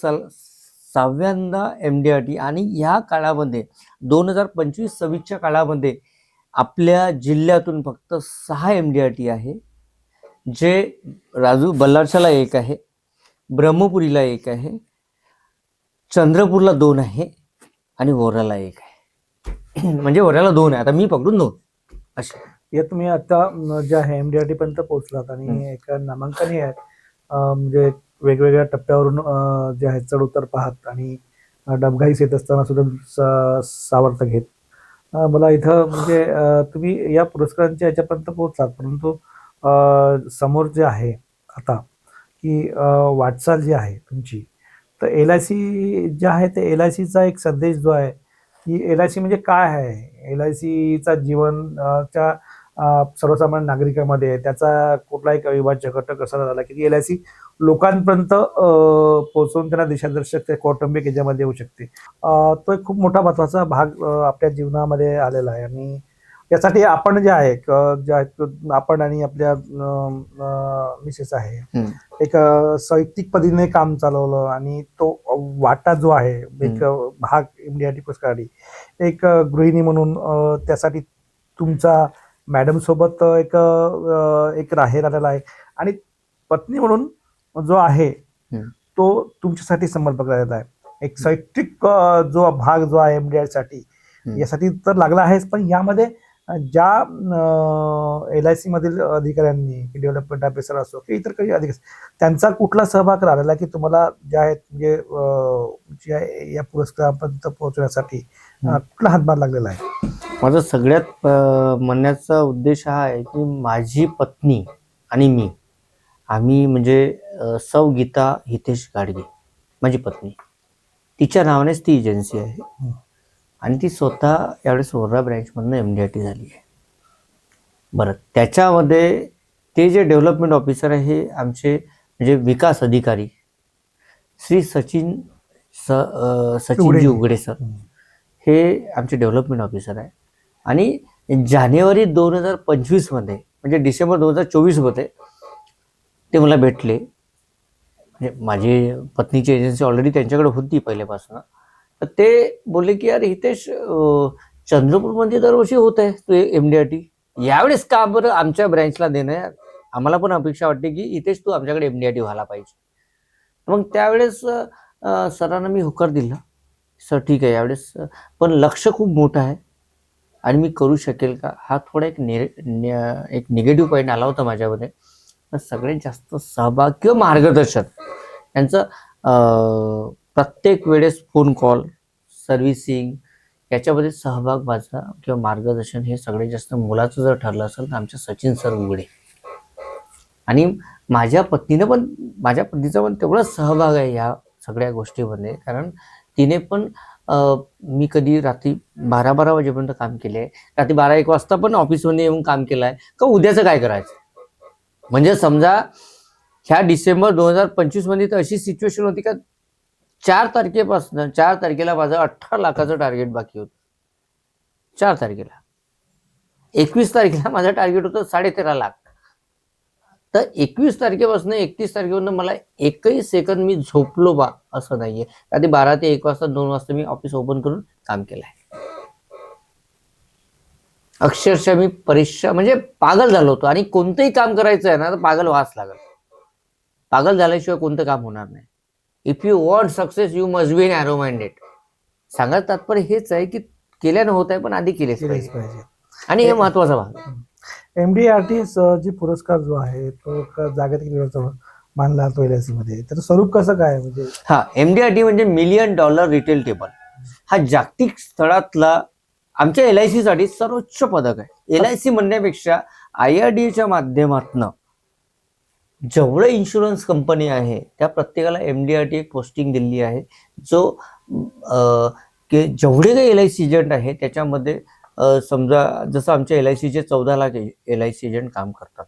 6व्यांदा MDRT. आणि ह्या काळामध्ये 2025-26च्या काळामध्ये आपल्या जिल्ह्यातून फक्त 6 MDRT आहे, जे बल्लारशाला एक आहे, ब्रह्मपुरीला एक आहे, चंद्रपूरला 2 आहे, आणि वोराला 1 आहे. म्हणजे वोराला 2 आहे, आता मी पकडून 2 असे. हे तुम्ही आता जे आहे MDRT पर्यंत पोहोचलात हम्म. आणि एक नामांकनही आहे, म्हणजे वेगवेगळ्या टप्प्यावरून जे आहे चढ उतर पाहत आणि डबघाईस येत असताना सुद्धा सावर्थ घेत. मला इथं म्हणजे तुम्ही या पुरस्कारांच्या याच्यापर्यंत पोहोचलात, परंतु समोर जे आहे आता की वाटचाल जी आहे तुमची, तर LIC जे आहे ते LICचा एक संदेश जो आहे की LIC म्हणजे काय आहे, LICचा जीवन च्या सर्वसामान्य नागरिकांमध्ये त्याचा कुठला एक अविभाज्य घटक असा झाला की LIC लोकांपर्यंत पोहोचवून त्यांना दिशादर्शक ते कौटुंबिक याच्यामध्ये येऊ शकते. तो एक खूप मोठा महत्वाचा भाग आपल्या जीवनामध्ये आलेला आहे आणि यासाठी आपण जे आहे आपण आणि आपल्या मिसेस आहे हम्म. एक साहित्यिक पद्धतीने काम चालवलं आणि तो वाटा जो आहे एक भाग MDRT पुरस्कारासाठी एक गृहिणी म्हणून त्यासाठी तुमचा मॅडम सोबत एक राहेर आलेला आहे आणि पत्नी म्हणून जो आहे तो तुमच्यासाठी समर्पक राहिलेला आहे. एक साहित्यिक जो भाग जो आहे MDRT साठी यासाठी तर लागला आहेच, पण यामध्ये ज्या LIC मधील अधिकाऱ्यांनी डेव्हलपमेंट ऑफिसर असो की इतर काही अधिकारी त्यांचा कुठला सहभाग राहिलेला की तुम्हाला जे आहेत म्हणजे जे या पुरस्कारापर्यंत पोहोचण्यासाठी कुठला हातभार लागलेला आहे? माझा सगळ्यात म्हणण्याचा उद्देश हा आहे की माझी पत्नी आणि मी, आम्ही म्हणजे सौ गीता हितेश गाडगे माझी पत्नी, तिच्या नावानेच ती एजन्सी आहे आणि ती स्वतः यावेळेस वर्धा ब्रँचमधनं MDRT झाली आहे. बरं, त्याच्यामध्ये ते जे डेव्हलपमेंट ऑफिसर आहे हे आमचे म्हणजे विकास अधिकारी श्री सचिनजी उघडे सर, हे आमचे डेव्हलपमेंट ऑफिसर आहे. आणि जानेवारी 2025 मध्ये म्हणजे डिसेंबर 2024 मध्ये ते मला भेटले. म्हणजे माझी पत्नीची एजन्सी ऑलरेडी त्यांच्याकडे होती पहिल्यापासून. तर ते बोलले की यार हितेश, चंद्रपूरमध्ये दरवर्षी होत आहे तू MDRT, यावेळेस का बरं आमच्या ब्रँचला देणं, आम्हाला पण अपेक्षा वाटते की हितेश तू आमच्याकडे MDRT व्हायला पाहिजे. मग त्यावेळेस सरांना मी होकार दिला, सर ठीक आहे यावेळेस पण लक्ष खूप मोठं आहे आणि मी करू शकेल का, हा थोडा एक निगेटिव्ह पॉईंट आला होता माझ्यामध्ये. सगळ्यात जास्त सहभाग किंवा मार्गदर्शन यांचं प्रत्येक वेळेस फोन कॉल सर्व्हिसिंग याच्यामध्ये सहभाग माझा किंवा मार्गदर्शन हे सगळ्यात जास्त मुलाचं जर ठरलं असेल तर आमच्या सचिन सर उघडे. आणि माझ्या पत्नीचा पण तेवढाच सहभाग आहे या सगळ्या गोष्टीमध्ये, कारण तिने पण मी कधी रात्री 12 वाजेपर्यंत काम केले, रात्री 12-1 वाजता पण ऑफिसमध्ये येऊन काम केलं आहे का उद्याचं काय करायचं. म्हणजे समजा ह्या डिसेंबर 2025 मध्ये तर अशी सिच्युएशन होती का 4 तारखेला माझं 18 लाखाचं टार्गेट बाकी होतं. 4 तारखेला 21 तारखेला माझं टार्गेट होतं 13.5 लाख. तर 21 तारखेपासून 31 तारखेपासून मला एकही सेकंद मी झोपलो बा असं नाहीये. रात्री 12 ते 1 वाजता 2 वाजता मी ऑफिस ओपन करून काम केलं आहे. अक्षरशः मी परीक्षा म्हणजे पागल झालो होतो. आणि कोणतंही काम करायचं आहे ना तर पागल व्हावंच लागल. पागल झाल्याशिवाय कोणतं काम होणार नाही. If you want success you must be narrow minded. सांगायचं तात्पर्य हेच आहे की केल्यानं होत आहे पण आधी केलेच पाहिजे आणि हे महत्वाचा भाग. MDRT जी पुरस्कार जो आहे तो जागतिक लेवलचा मानला जातो LIC मध्ये, तर स्वरूप कसं काय म्हणजे? हा, MDRT म्हणजे $1 मिलियन रिटेल टेबल. हा जागतिक स्तरातला आमच्या LIC साठी सर्वोच्च पदक आहे. LIC म्हणण्यापेक्षा IRDAच्या माध्यमातून जेवढे इन्शुरन्स कंपनी आहे त्या प्रत्येकाला MDRT एक पोस्टिंग दिली आहे, जो जेवढे काही LIC एजंट आहे त्याच्यामध्ये समजा जसं आमच्या LICचे 14 लाख LIC एजंट काम करतात,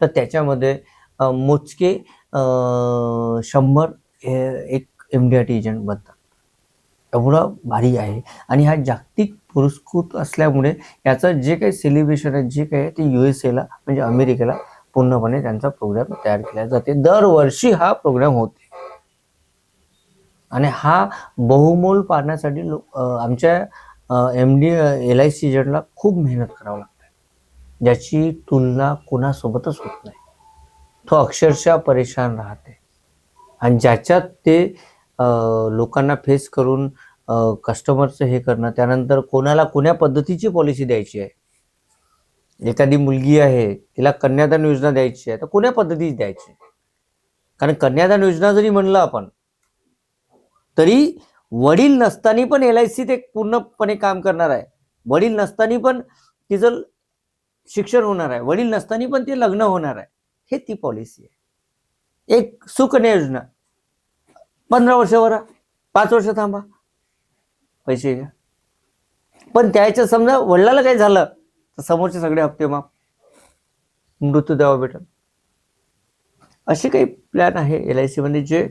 तर त्याच्यामध्ये मोजके 100 एक MDRT एजंट बनतात. एवढं भारी आहे. आणि हा जागतिक पुरस्कृत असल्यामुळे याचं जे काही सेलिब्रेशन आहे जे काही ते USA ला म्हणजे अमेरिकेला पूर्णपणे त्यांचा प्रोग्राम तयार केला जाते. दरवर्षी हा प्रोग्राम होते आणि हा बहुमोल पाहण्यासाठी आमच्या LIC एजंटला खूप मेहनत करावं लागते, ज्याची तुलना कोणासोबतच होत नाही. तो अक्षरशः परेशान राहते आणि ज्याच्यात ते लोकांना फेस करून कस्टमरचं हे करणं, त्यानंतर कोणाला कोण्या पद्धतीची पॉलिसी द्यायची आहे एखादी मुलगी आहे तिला कन्यादान योजना द्यायची आहे तर कोण्या पद्धतीत द्यायची? कारण कन्यादान योजना जरी म्हणलं आपण तरी वडील नसताना पण LIC ते पूर्णपणे काम करणार आहे. वडील नसताना पण तिचं शिक्षण होणार आहे, वडील नसताना पण ते लग्न होणार आहे. हे ती पॉलिसी आहे. एक सुकन्या योजना 15 वर्ष भरा, 5 वर्ष थांबा, पैसे घ्या. पण त्याच्या समजा वडिलाला काही झालं तर समोरचे सगळे हप्ते माफ, मृत्यू द्यावा भेटेल. असे काही प्लॅन आहे LIC मध्ये जे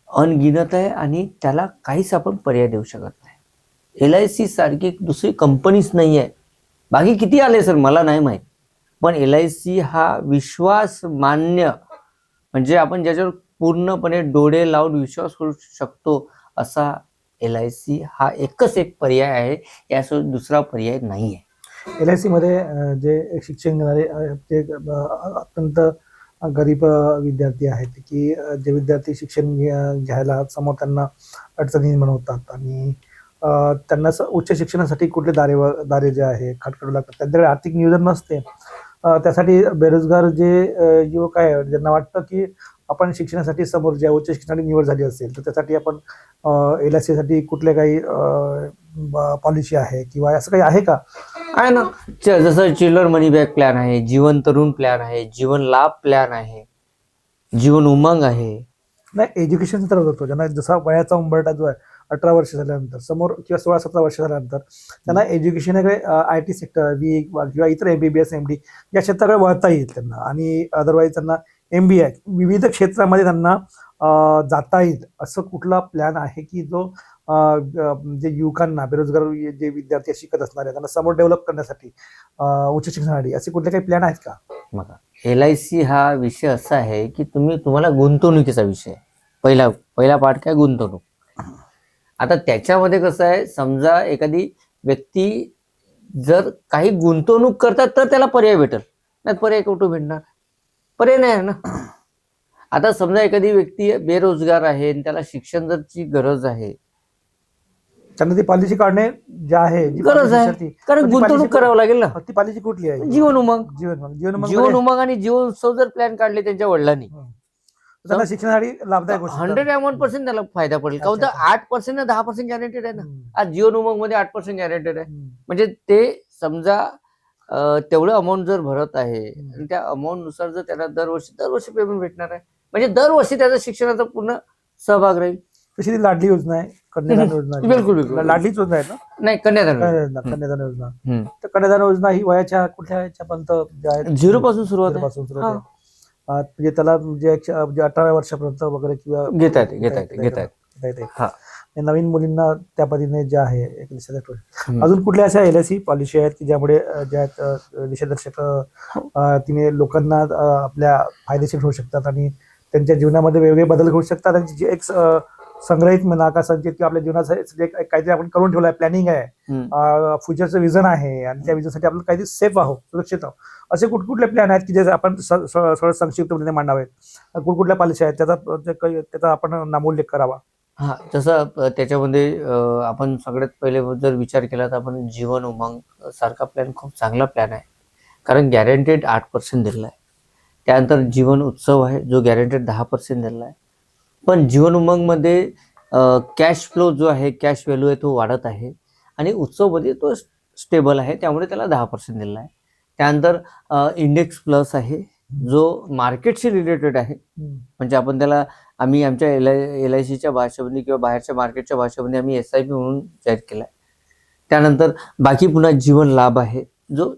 अनगिनत आहे आणि त्याला काहीच आपण पर्याय देऊ शकत नाही. LIC सारखी दुसरी कंपनीच नाही आहे. बाकी किती आले सर मला नाही माहीत, पण LIC हा विश्वास मान्य म्हणजे आपण ज्याच्यावर पूर्णपणे डोळे लावून विश्वास करू शकतो असा LIC हा एकच एक पर्याय आहे. यासोबत दुसरा पर्याय नाही आहे. LIC मध्ये जे शिक्षण घेणारे जे अत्यंत गरीब विद्यार्थी आहेत की जे विद्यार्थी शिक्षण घ्यायला समोर त्यांना अडचणी निर्माण होतात आणि त्यांना उच्च शिक्षणासाठी कुठले दारे जे आहे खटखडू लागतात, त्यांच्याकडे आर्थिक नियोजन नसते. त्यासाठी बेरोजगार जे युवक आहे ज्यांना वाटतं की आपण शिक्षणासाठी समोर ज्या उच्च शिक्षणाची निवड झाली असेल तर त्यासाठी आपण LIC साठी कुठले काही पॉलिसी आहे किंवा असं काही आहे का? आहे ना, जसं चिल्ड्रन मनी बॅक प्लॅन आहे, जीवन तरुण प्लॅन आहे, जीवन लाभ प्लॅन आहे, जीवन उमंग आहे. नाही, एज्युकेशनचा तर होतो ज्यांना जसा वयाचा उंबरठा जो आहे 18 वर्ष झाल्यानंतर समोर किंवा 16-17 वर्ष झाल्यानंतर त्यांना एज्युकेशनकडे IT सेक्टर किंवा इतर MBBS MD या क्षेत्राकडे वळता येईल त्यांना आणि अदरवाईज त्यांना MBA विविध क्षेत्रामध्ये त्यांना जाता येईल असं कुठला प्लॅन आहे की जो जे युवकांना बेरोजगार जे विद्यार्थी शिकत असणारे त्यांना समोर डेव्हलप करण्यासाठी उच्च शिक्षणासाठी असे कुठले काही प्लॅन आहेत का? बघा, LIC हा विषय असा आहे की तुम्हाला गुंतवणुकीचा विषय आहे. पहिला पार्ट काय गुंतवणूक. आता त्याच्यामध्ये कसं आहे, समजा एखादी व्यक्ती जर काही गुंतवणूक करतात तर त्याला पर्याय भेटेल, नाही पर्याय कुठं भेटणार? पर्याय नाही आहे ना. आता समजा एखादी व्यक्ती बेरोजगार आहे आणि त्याला शिक्षण जरची गरज आहे, त्यांना ती पॉलिसी काढणे जे आहे गरज आहे, कारण गुंतवणूक करावं लागेल ना. ती पॉलिसी कुठली आहे? जीवन उमंग. जीवन उमंग आणि जीवन उत्सव जर प्लॅन काढले त्यांच्या वडिलांनी त्यांना शिक्षणासाठी लाभदायक 100% त्याला फायदा पडेल. काहून तर 8% 10% गॅरंटेड आहे ना. आज जीवन उमंग मध्ये 8% गॅरंटेड आहे. म्हणजे ते समजा तेवढं अमाऊंट जर भरत आहे आणि त्या अमाऊंट नुसार जर त्याला दरवर्षी पेमेंट भेटणार आहे, म्हणजे दरवर्षी त्याचा शिक्षणाचा पूर्ण सहभाग राहील. तशी ती लाडली योजना आहे, कन्यादान योजना. बिलकुल लाडलीच योजना आहे ना? नाही, कन्यादान योजना. तर कन्यादान योजना ही वयाच्या कुठल्या याच्यापर्यंत 0 पासून सुरुवात आहे. म्हणजे त्याला म्हणजे 18 वर्षापर्यंत वगैरे किंवा घेता येते. नवीन मुलींना त्या पद्धतीने जे आहे एक दिशादर्शक. अजून कुठल्या अशा LIC पॉलिसी आहेत की ज्यामुळे ज्या दिशादर्शक तिने लोकांना आपल्या फायदेशीर होऊ शकतात आणि त्यांच्या जीवनामध्ये वेगवेगळे बदल घडू शकतात आणि जे एक संग्रहित म्हणा का संचित किंवा आपल्या जीवनाचं काहीतरी आपण करून ठेवलं आहे, प्लॅनिंग आहे, फ्युचरचं विजन आहे आणि त्या विजनसाठी आपण काहीतरी सेफ आहोत, सुरक्षित आहोत, असे कुठकुठले प्लॅन आहेत की जे आपण संक्षिप्तपणे मांडावेत? कुठकुठल्या पॉलिसी आहेत त्याचा आपण नामोल्लेख करावा? हा, जसं त्याच्यामध्ये आपण सगळ्यात पहिले जर विचार केला तर आपण जीवन उमंग सारखा प्लॅन खूप चांगला प्लॅन आहे, कारण गॅरंटेड 8% दिलेला आहे. त्यानंतर जीवन उत्सव आहे जो गॅरंटेड 10% दिलेला आहे. पण जीवन उमंग मध्ये कॅश फ्लो जो आहे, कॅश व्हॅल्यू आहे तो वाढत आहे आणि उत्सवमध्ये तो स्टेबल आहे, त्यामुळे त्याला 10% दिलेला आहे. त्यानंतर इंडेक्स प्लस आहे जो मार्केटशी रिलेटेड आहे, म्हणजे आपण त्याला आम्ही आमच्या LICच्या भाषेमध्ये किंवा बाहेरच्या मार्केटच्या भाषेमध्ये आम्ही SIP म्हणून जाहीर केला आहे. त्यानंतर बाकी पुन्हा जीवन लाभ आहे जो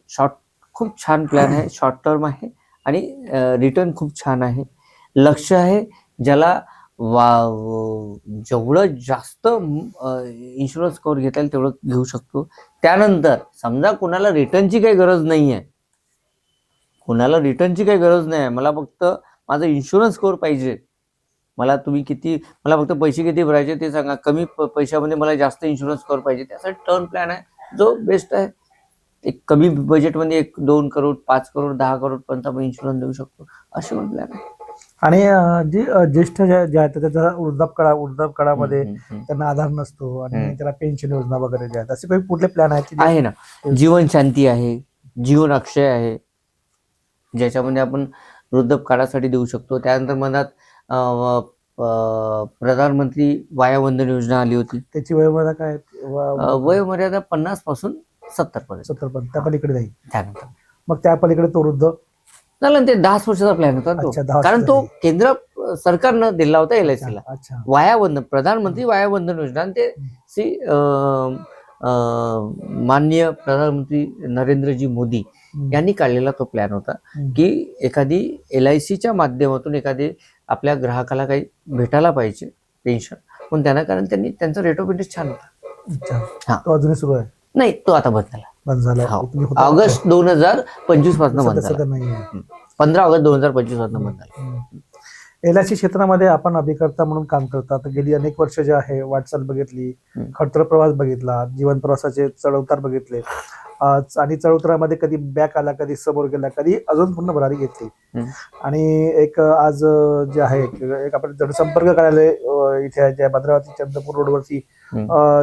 खूप छान प्लॅन आहे, शॉर्ट टर्म आहे आणि रिटर्न खूप छान आहे. लक्ष आहे ज्याला जेवढं जास्त इन्शुरन्स कव्हर घेता येईल तेवढं घेऊ शकतो. त्यानंतर समजा कोणाला रिटर्नची काही गरज नाही आहे, मला फक्त माझं इन्शुरन्स कव्हर पाहिजे, मला फक्त पैसे किती भरायचे ते सांगा, कमी पैशामध्ये मला जास्त इन्शुरन्स कव्हर पाहिजे, त्यासाठी टर्म प्लॅन आहे जो बेस्ट आहे. एक कमी बजेटमध्ये 1-2 करोड 5 करोड 10 करोड पर्यंत आपण इन्शुरन्स देऊ शकतो, असे पण प्लॅन आहे. आणि जे ज्येष्ठ जे आहेत त्याचा वृद्धापकाळामध्ये त्यांना आधार नसतो आणि त्याला पेन्शन योजना वगैरे जे आहेत असे काही कुठले प्लॅन आहेत? आहे ना, जीवन शांती आहे, जीवन अक्षय आहे, ज्याच्यामध्ये आपण वृद्धकाळासाठी देऊ शकतो. त्यानंतर मनात प्रधानमंत्री वायावंदन योजना आली होती. त्याची वयोमर्यादा काय वयोमर्यादा 50 पासून 70 पर्यंत. 70 पर्यंत त्या पलीकडे जाईल. त्यानंतर मग त्या पलीकडे तो वृद्ध झालं ना, ते 10 वर्षाचा प्लॅन होता तो. अच्छा, 10 कारण तो वर्षाचा. केंद्र सरकारनं दिला होता LIC ला. अच्छा वायावंदन, प्रधानमंत्री वायावंदन योजना, आणि ते माननीय प्रधानमंत्री नरेंद्रजी मोदी यांनी काढलेला तो प्लॅन होता की एखादी LICच्या माध्यमातून एखादी आपल्या ग्राहकाला काही भेटायला पाहिजे पेन्शन, पण त्यांना कारण त्यांनी त्यांचा रेट ऑफ इंटरेस्ट छान होता. अच्छा. हा. तो अजूनही सुरू आहे? नाही, तो आता बंद झाला. बंद झाला. हो. तुम्ही होता? ऑगस्ट 2025 पासून बंद सध्या झाला. नाहीये. 15 ऑगस्ट 2025 पासून बंद झाला. LIC क्षेत्रामध्ये आपण अभिकर्ता म्हणून काम करतात. गेली अनेक वर्ष जे आहे वाटचाल बघितली, खडतर प्रवास बघितला, जीवन प्रवासाचे चढउतार बघितले, आणि चढउतारामध्ये कधी बॅक आला, कधी समोर गेला, कधी अजून पूर्ण भरारी घेतली. आणि एक आज जे आहे एक आपण जनसंपर्क कार्यालय इथे आहे, ज्या भद्रावती चंद्रपूर रोडवरती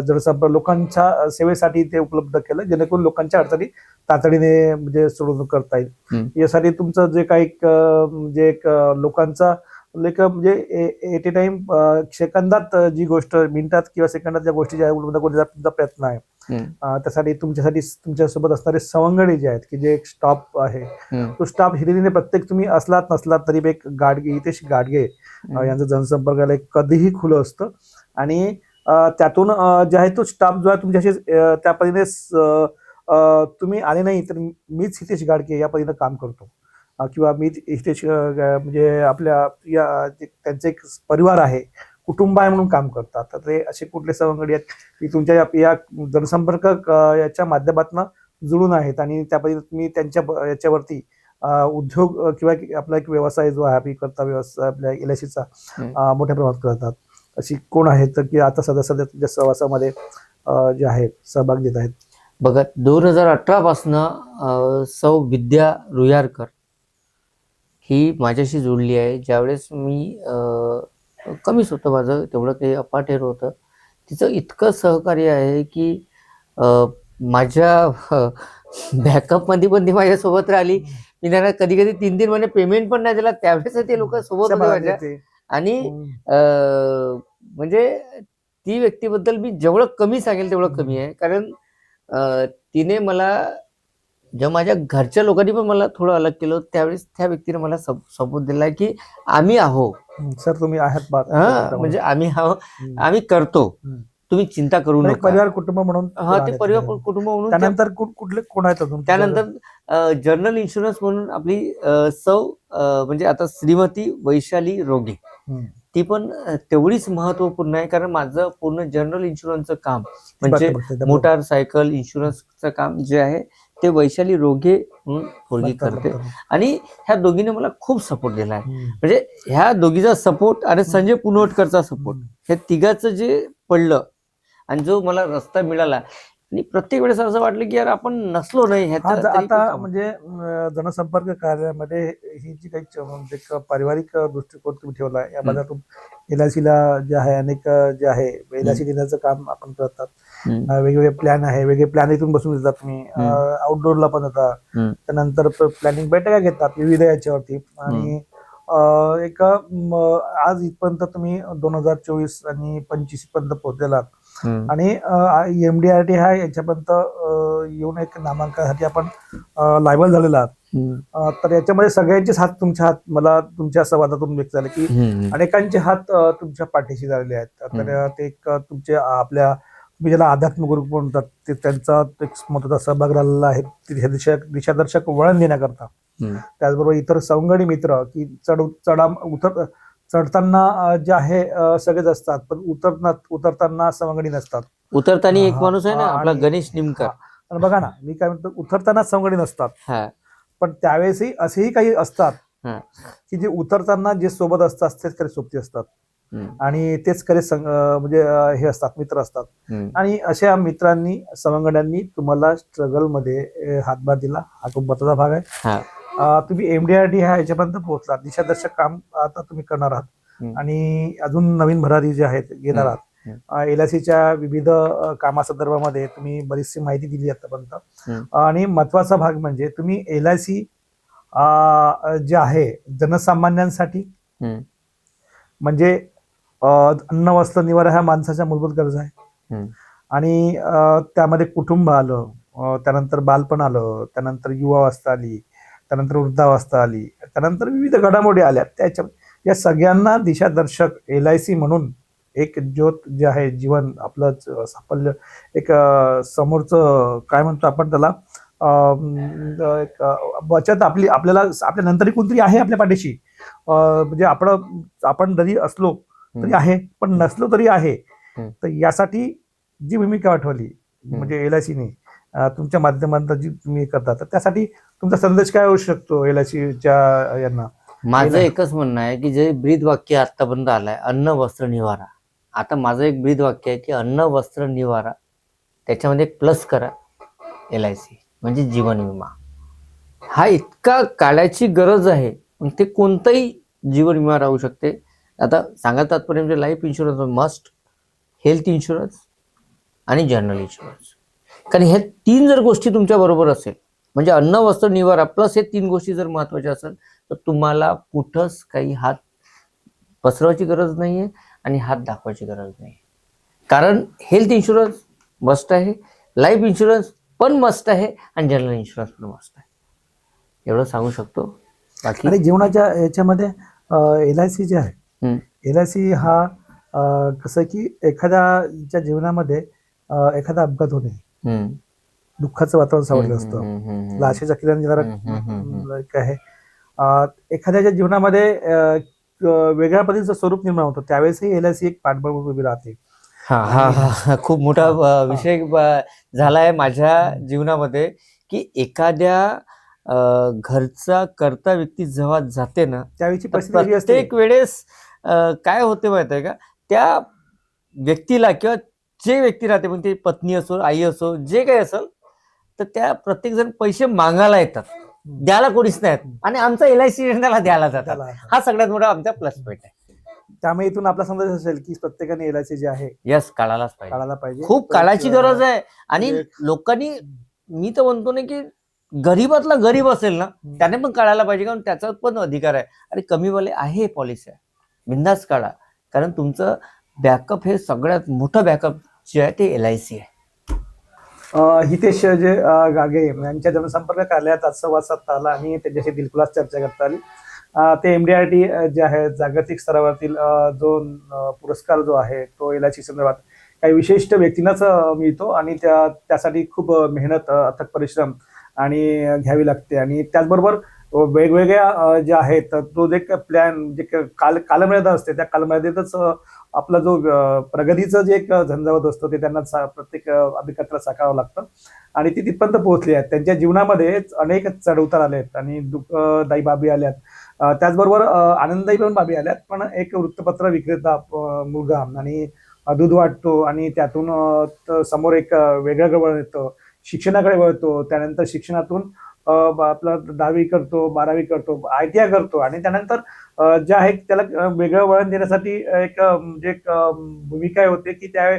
जनसंपर्क लोकांच्या सेवेसाठी ते उपलब्ध केलं, जेणेकरून लोकांच्या अडचणी तातडीने म्हणजे सोडवणूक करता येईल. यासाठी तुमचं जे काही म्हणजे एक लोकांचा म्हणजे एट ए टाइम सेकंदात जी गोष्ट, मिनिटात किंवा सेकंदात ज्या गोष्टी ज्या उपलब्ध करण्याचा तुमचा प्रयत्न आहे. त्यासाठी तुमच्यासोबत असणारे सवंगडी जे आहेत की जे एक स्टाफ आहे, तो स्टाफ हिरिरीने प्रत्येक तुम्ही असलात नसलात तरी एक गाडगे, हितेश गाडगे यांचं जनसंपर्कालय कधीही खुलं असतं. आणि त्यातून जे आहे तो स्टाफ जो आहे तुमच्याशी त्या पद्धतीने तुम्ही आले नाही तर मीच हितेश गाडगे या पद्धतीनं काम करतो, किंवा मी हितेश म्हणजे आपल्या त्यांचे एक परिवार आहे, कुटुंब आहे म्हणून काम करतात. तर ते असे कुठले सवंगडी आहेत की तुमच्या या जनसंपर्क याच्या माध्यमातून जुळून आहेत, आणि त्या पद्धतीने तुम्ही त्यांच्या याच्यावरती उद्योग किंवा आपला एक व्यवसाय जो आहे अभिकर्ता व्यवसाय आपल्या LICचा मोठ्या प्रमाणात करतात. अशी कोण आहेत तर की आता सध्या तुमच्या सहवासामध्ये जे आहे सहभाग देत आहेत? बघा, 2018 पासनं सौ विद्या रुयारकर ही माझ्याशी जोडली आहे. ज्यावेळेस मी कमीच होतं माझं, तेवढं काही अपाटेर होतं, तिचं इतकं सहकार्य आहे की माझ्या बॅकअपमध्ये पण ती माझ्यासोबत राहिली. मी त्यांना कधी कधी 3-3 महिने पेमेंट पण नाही दिला, त्यावेळेस ते लोक सोबत होते माझ्या. आणि म्हणजे ती व्यक्तीबद्दल मी जेवढं कमी सांगेल तेवढं कमी आहे. कारण तिने मला, जेव्हा माझ्या घरच्या लोकांनी पण मला थोडं अलग केलं, त्यावेळेस त्या व्यक्तीने मला सपोर्ट दिला की आम्ही आहो सर, तुम्ही आहात म्हणजे आम्ही आहो, आम्ही करतो, तुम्ही चिंता करू नका. परिवार कुटुंब म्हणून. ते परिवार कुटुंब म्हणून. त्यानंतर कुठले कोण आहेत अजून? त्यानंतर जनरल इन्शुरन्स म्हणून आपली सौ म्हणजे आता श्रीमती वैशाली रोगे, ती पण तेवढीच महत्वपूर्ण आहे. कारण माझं पूर्ण जनरल इन्शुरन्सचं काम म्हणजे मोटारसायकल इन्शुरन्सचं काम जे आहे ते वैशाली रोगे म्हणून पोरगी करते. आणि ह्या दोघीने मला खूप सपोर्ट दिला आहे. म्हणजे ह्या दोघीचा सपोर्ट आणि संजय पुनवटकरचा सपोर्ट, हे तिघाचं जे पडलं आणि जो मला रस्ता मिळाला, आणि प्रत्येक वेळेस असं वाटलं की यार आपण नसलो नाही आता म्हणजे जनसंपर्क कार्यालयामध्ये ही जी काही पारिवारिक दृष्टिकोन तुम्ही ठेवला या बद्दल LICला जे आहे अनेक जे आहे LIC देण्याचं काम आपण करतात. वेगवेगळे प्लॅन आहे, वेगळे प्लॅन इथून बसून देतात तुम्ही, आउटडोअरला पण जातात, त्यानंतर प्लॅनिंग बैठका घेतात विविध याच्यावरती. आणि एक आज इथपर्यंत तुम्ही 2024 आणि 25 पर्यंत पोहोचलेला. आणि MDRT हा याच्यापर्यंत येऊन एक नामांकनासाठी आपण लायबल झालेला आहात. तर याच्यामध्ये सगळ्यांचेच हात तुमच्या हात, मला तुमच्या संवादातून व्यक्त झाले की अनेकांचे हात तुमच्या पाठीशी झालेले आहेत. तर ते एक तुमचे आपल्या तुम्ही ज्याला आध्यात्मिक गुरु म्हणतात ते त्यांचा एक महत्त्वाचा सहभाग राहिलेला आहे दिशादर्शक वळण देण्याकरता. त्याचबरोबर इतर सवंगडी मित्र की चढताना जे आहे सगळेच असतात, पण उतरताना सवंगडी नसतात. उतरताना एक माणूस आहे ना आपला गणेश निमकर. बघा ना, मी काय म्हणतो, उतरताना सवंगडी नसतात, पण त्यावेळेसही असेही काही असतात की जे उतरताना जे सोबत असतात तेच खरे सोबती असतात, आणि तेच खरे म्हणजे हे असतात, मित्र असतात. आणि अशा मित्रांनी सवंगड्यांनी तुम्हाला स्ट्रगल मध्ये हातभार दिला, हा खूप महत्वाचा भाग आहे. तुम्ही MDRT ह्या याच्यापर्यंत पोहोचलात, दिशादर्शक काम आता तुम्ही करणार आहात, आणि अजून नवीन भरारी जे आहेत घेणार आहात. LICच्या विविध कामासंदर्भामध्ये तुम्ही बरीचशी माहिती दिली आतापर्यंत. आणि महत्वाचा भाग म्हणजे तुम्ही LIC जे आहे जनसामान्यांसाठी, म्हणजे अन्न वस्त्र निवारा ह्या माणसाच्या मूलभूत गरजा आहे. आणि त्यामध्ये कुटुंब आलं, त्यानंतर बालपण आलं, त्यानंतर युवावस्था आली, त्यानंतर वृद्धावस्था आली, त्यानंतर विविध घडामोडी आल्या. त्याच्या या सगळ्यांना दिशादर्शक LIC म्हणून एक ज्योत जे आहे, जीवन आपलं साफल्य, एक समोरचं काय म्हणतो आपण त्याला, एक बचत आपल्याला आपल्या नंतरही कोणतरी आहे आपल्या पाठीशी. म्हणजे आपण जरी असलो तरी आहे, पण नसलो तरी आहे. तर यासाठी जी भूमिका आठवली म्हणजे LICने तुमच्या माध्यमातून जी तुम्ही करता, तर त्यासाठी तुमचा संदेश काय होऊ शकतो LICच्या यांना? माझं एकच म्हणणं आहे की जे ब्रीद वाक्य आतापर्यंत आलंय, अन्न वस्त्र निवारा. आता माझं एक ब्रीद वाक्य आहे की अन्न वस्त्र निवारा, त्याच्यामध्ये एक प्लस करा LIC म्हणजे जीवन विमा. हा इतका काळाची गरज आहे, ते कोणताही जीवन विमा राहू शकते. आता सांगायचं तात्पर्य म्हणजे life insurance must, health insurance आणि जनरल इन्शुरन्स. कारण हे 3 जर गोष्टी तुमच्या बरोबर असेल, म्हणजे अन्न वस्त्र निवारा प्लस हे 3 गोष्टी जर महत्वाच्या असेल, तर तुम्हाला कुठंच काही हात पसरवायची गरज नाहीये आणि हात दाखवायची गरज नाही. कारण हेल्थ इन्शुरन्स मस्ट आहे, लाईफ इन्शुरन्स पण मस्ट आहे आणि जनरल इन्शुरन्स पण मस्ट आहे. एवढं सांगू शकतो. बाकी आणि जीवनाच्या याच्यामध्ये LIC जे आहे, LIC हा कसं की एखाद्याच्या जीवनामध्ये एखादा अपघात होणे, दुःखाचं वातावरण सावरलं असतं, लाशेच्या किरण जरा काय आहे, एखाद्याच्या जीवनामध्ये वेगळ्या पद्धतीचं स्वरूप निर्माण होतं, त्यावेळेसही LIC एक पाठबळ उभी राहते. हा खूप मोठा विषय झालाय माझ्या जीवनामध्ये की एखाद्या घरचा कर्ता व्यक्ती जेव्हा जाते ना, त्यावेळी प्रत्येक वेळेस काय होते माहित आहे का, त्या व्यक्तीला किंवा जे व्यक्ती राहते, मग ती पत्नी असो, आई असो, जे काही असेल, तर त्या प्रत्येक जण पैसे मागायला येतात, द्यायला कोणीच नाही. आणि आमचा LIC त्याला द्यायला जातात. हा सगळ्यात मोठा आमचा प्लस पॉईंट आहे. त्यामुळे इथून आपला संदेश असेल की प्रत्येकाने LIC जे आहे यस काढायला पाहिजे. खूप काळाची गरज आहे. आणि लोकांनी, मी तर म्हणतो ना की गरीबातला गरीब असेल ना, त्याने पण काढायला पाहिजे, कारण त्याचा पण अधिकार आहे. आणि कमीवाले आहे पॉलिसी आहे, बिंदास काढा. कारण तुमचं बॅकअप हे सगळ्यात मोठं बॅकअप जे आहे ते LIC आहे. हितेश जे गागे यांच्या जनसंपर्क कार्यालयात आज संवाद साधता आला आणि त्यांच्याशी दिलखुलास चर्चा करता आली. ते MDRT जे आहे जागतिक स्तरावरील जो पुरस्कार जो आहे तो LIC संदर्भात काही विशिष्ट व्यक्तींनाच मिळतो आणि त्यासाठी खूप मेहनत, अथक परिश्रम आणि घ्यावी लागते. आणि त्याचबरोबर वेगवेगळ्या ज्या आहेत तो जे प्लॅन जे कालमर्यादा असते, त्या कालमर्यादेतच आपला जो प्रगतीचं जे एक झंझावत असतो ते त्यांना प्रत्येक अभिकर्त्याला साकारावं लागतं. आणि ती तिथपर्यंत पोहोचली आहेत. त्यांच्या जीवनामध्ये अनेक चढउतार आले आहेत आणि दुःखदायी बाबी आल्यात, त्याचबरोबर आनंददायी पण बाबी आल्यात. पण एक वृत्तपत्र विक्रेता मुलगा आणि दूध वाटतो आणि त्यातून समोर एक वेगळं वळण येतं, शिक्षणाकडे वळतो, त्यानंतर शिक्षणातून आपला 10वी करतो, 12वी करतो, ITI करतो आणि त्यानंतर जे आहे त्याला वेगळं वळण देण्यासाठी एक म्हणजे एक भूमिका होते की त्या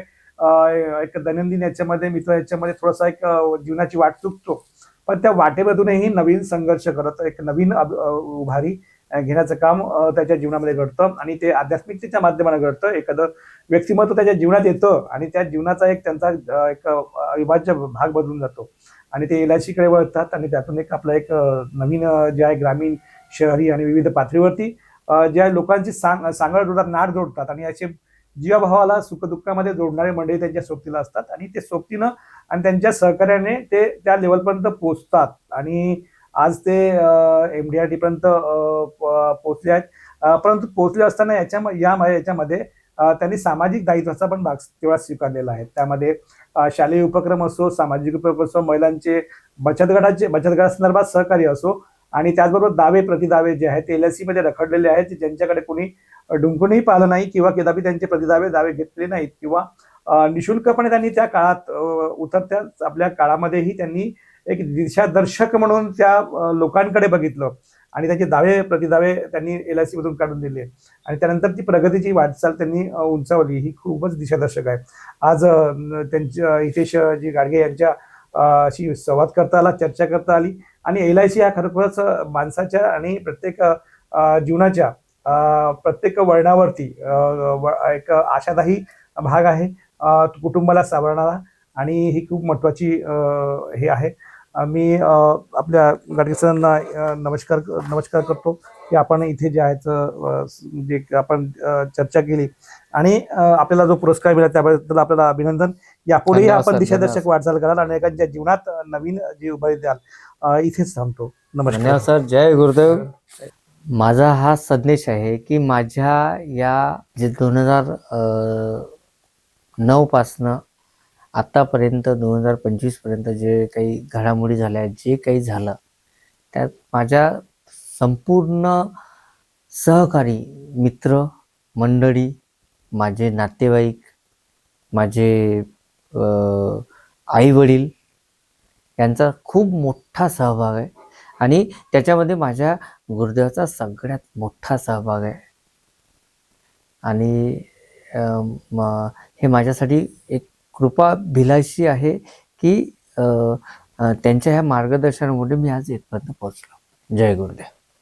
एक दैनंदिन याच्यामध्ये मित्र याच्यामध्ये थोडासा एक जीवनाची वाट चुकतो. पण त्या वाटेमधूनही नवीन संघर्ष करत एक नवीन उभारी घेण्याचं काम त्याच्या जीवनामध्ये घडतं आणि ते आध्यात्मिकतेच्या माध्यमाने घडतं. एखादं व्यक्तिमत्व त्याच्या जीवनात येतं आणि त्या जीवनाचा एक त्यांचा एक अविभाज्य भाग बदलून जातो आणि ते LIC कडे वळतात आणि त्यातून एक आपला एक नवीन जे आहे ग्रामीण, शहरी आणि विविध पातळीवरती ज्या लोकांची सांगड जोडतात, नाड जोडतात आणि असे जीवाभावाला सुखदुःखामध्ये जोडणारे मंडळी त्यांच्या सोबतीला असतात आणि ते सोबतीनं आणि त्यांच्या सहकार्याने ते त्या लेवलपर्यंत पोहोचतात आणि आज ते MDRT पर्यंत पोहोचले आहेत. परंतु पोहोचले असताना याच्यामध्ये त्यांनी सामाजिक दायित्वाचा पण भाग तेव्हा स्वीकारलेला आहे. त्यामध्ये शालेय उपक्रम असो, सामाजिक उपक्रम असो, महिलांचे बचत गटासंदर्भात सहकार्य असो आणि त्याचबरोबर दावे प्रतिदावे जे आहेत ते LIC मध्ये रखडलेले आहेत, ज्यांच्याकडे कोणी डुंकूनही पाहिलं नाही किंवा कदापि त्यांचे दावे घेतले नाहीत किंवा निशुल्कपणे त्यांनी त्या काळात उतरत्या आपल्या काळामध्येही त्यांनी एक दिशादर्शक म्हणून त्या लोकांकडे बघितलं आणि त्याचे दावे प्रतिदावे त्यांनी LIC मधून काढून दिले आणि त्यानंतर ती प्रगतीची वाटचाल त्यांनी उंचावली, ही खूपच दिशादर्शक आहे. आज त्यांच्या हितेशजी गाडगे यांच्या शी संवाद करता आला, चर्चा करता आली आणि LIC हा खरोखरच माणसाच्या आणि प्रत्येक जीवनाच्या प्रत्येक वळणावरती एक आशादायी भाग आहे, कुटुंबाला सावरणारा, आणि ही खूप महत्त्वाची हे आहे. मी आपल्या गाडगे सरांना नमस्कार करतो की आपण इथे जे आहेत जे आपण चर्चा केली आणि आपल्याला जो पुरस्कार मिळाला त्याबद्दल आपल्याला अभिनंदन. यापुढेही धन्यवाद आपण सर, दिशादर्शक धन्यवाद. वाटचाल कराल, अनेकांच्या जीवनात नवीन जी उभारी द्याल. इथेच थांबतो. धन्यवाद नमस्कार. सर. जय गुरुदेव. माझा हा संदेश आहे की माझ्या या जे 2009 पासनं आतापर्यंत 2025 पर्यंत जे काही घडामोडी झाल्या, जे काही झालं, त्यात माझ्या संपूर्ण सहकारी, मित्र मंडळी, माझे नातेवाईक, माझे आई वडील यांचा खूप मोठा सहभाग आहे आणि त्याच्यामध्ये माझ्या गुरुदेवाचा सगळ्यात मोठा सहभाग आहे. आणि हे माझ्यासाठी एक कृपाभिलाषी आहे की त्यांच्या ह्या मार्गदर्शनामुळे मी आज इथपर्यंत पोहोचलो. जय गुरुदेव.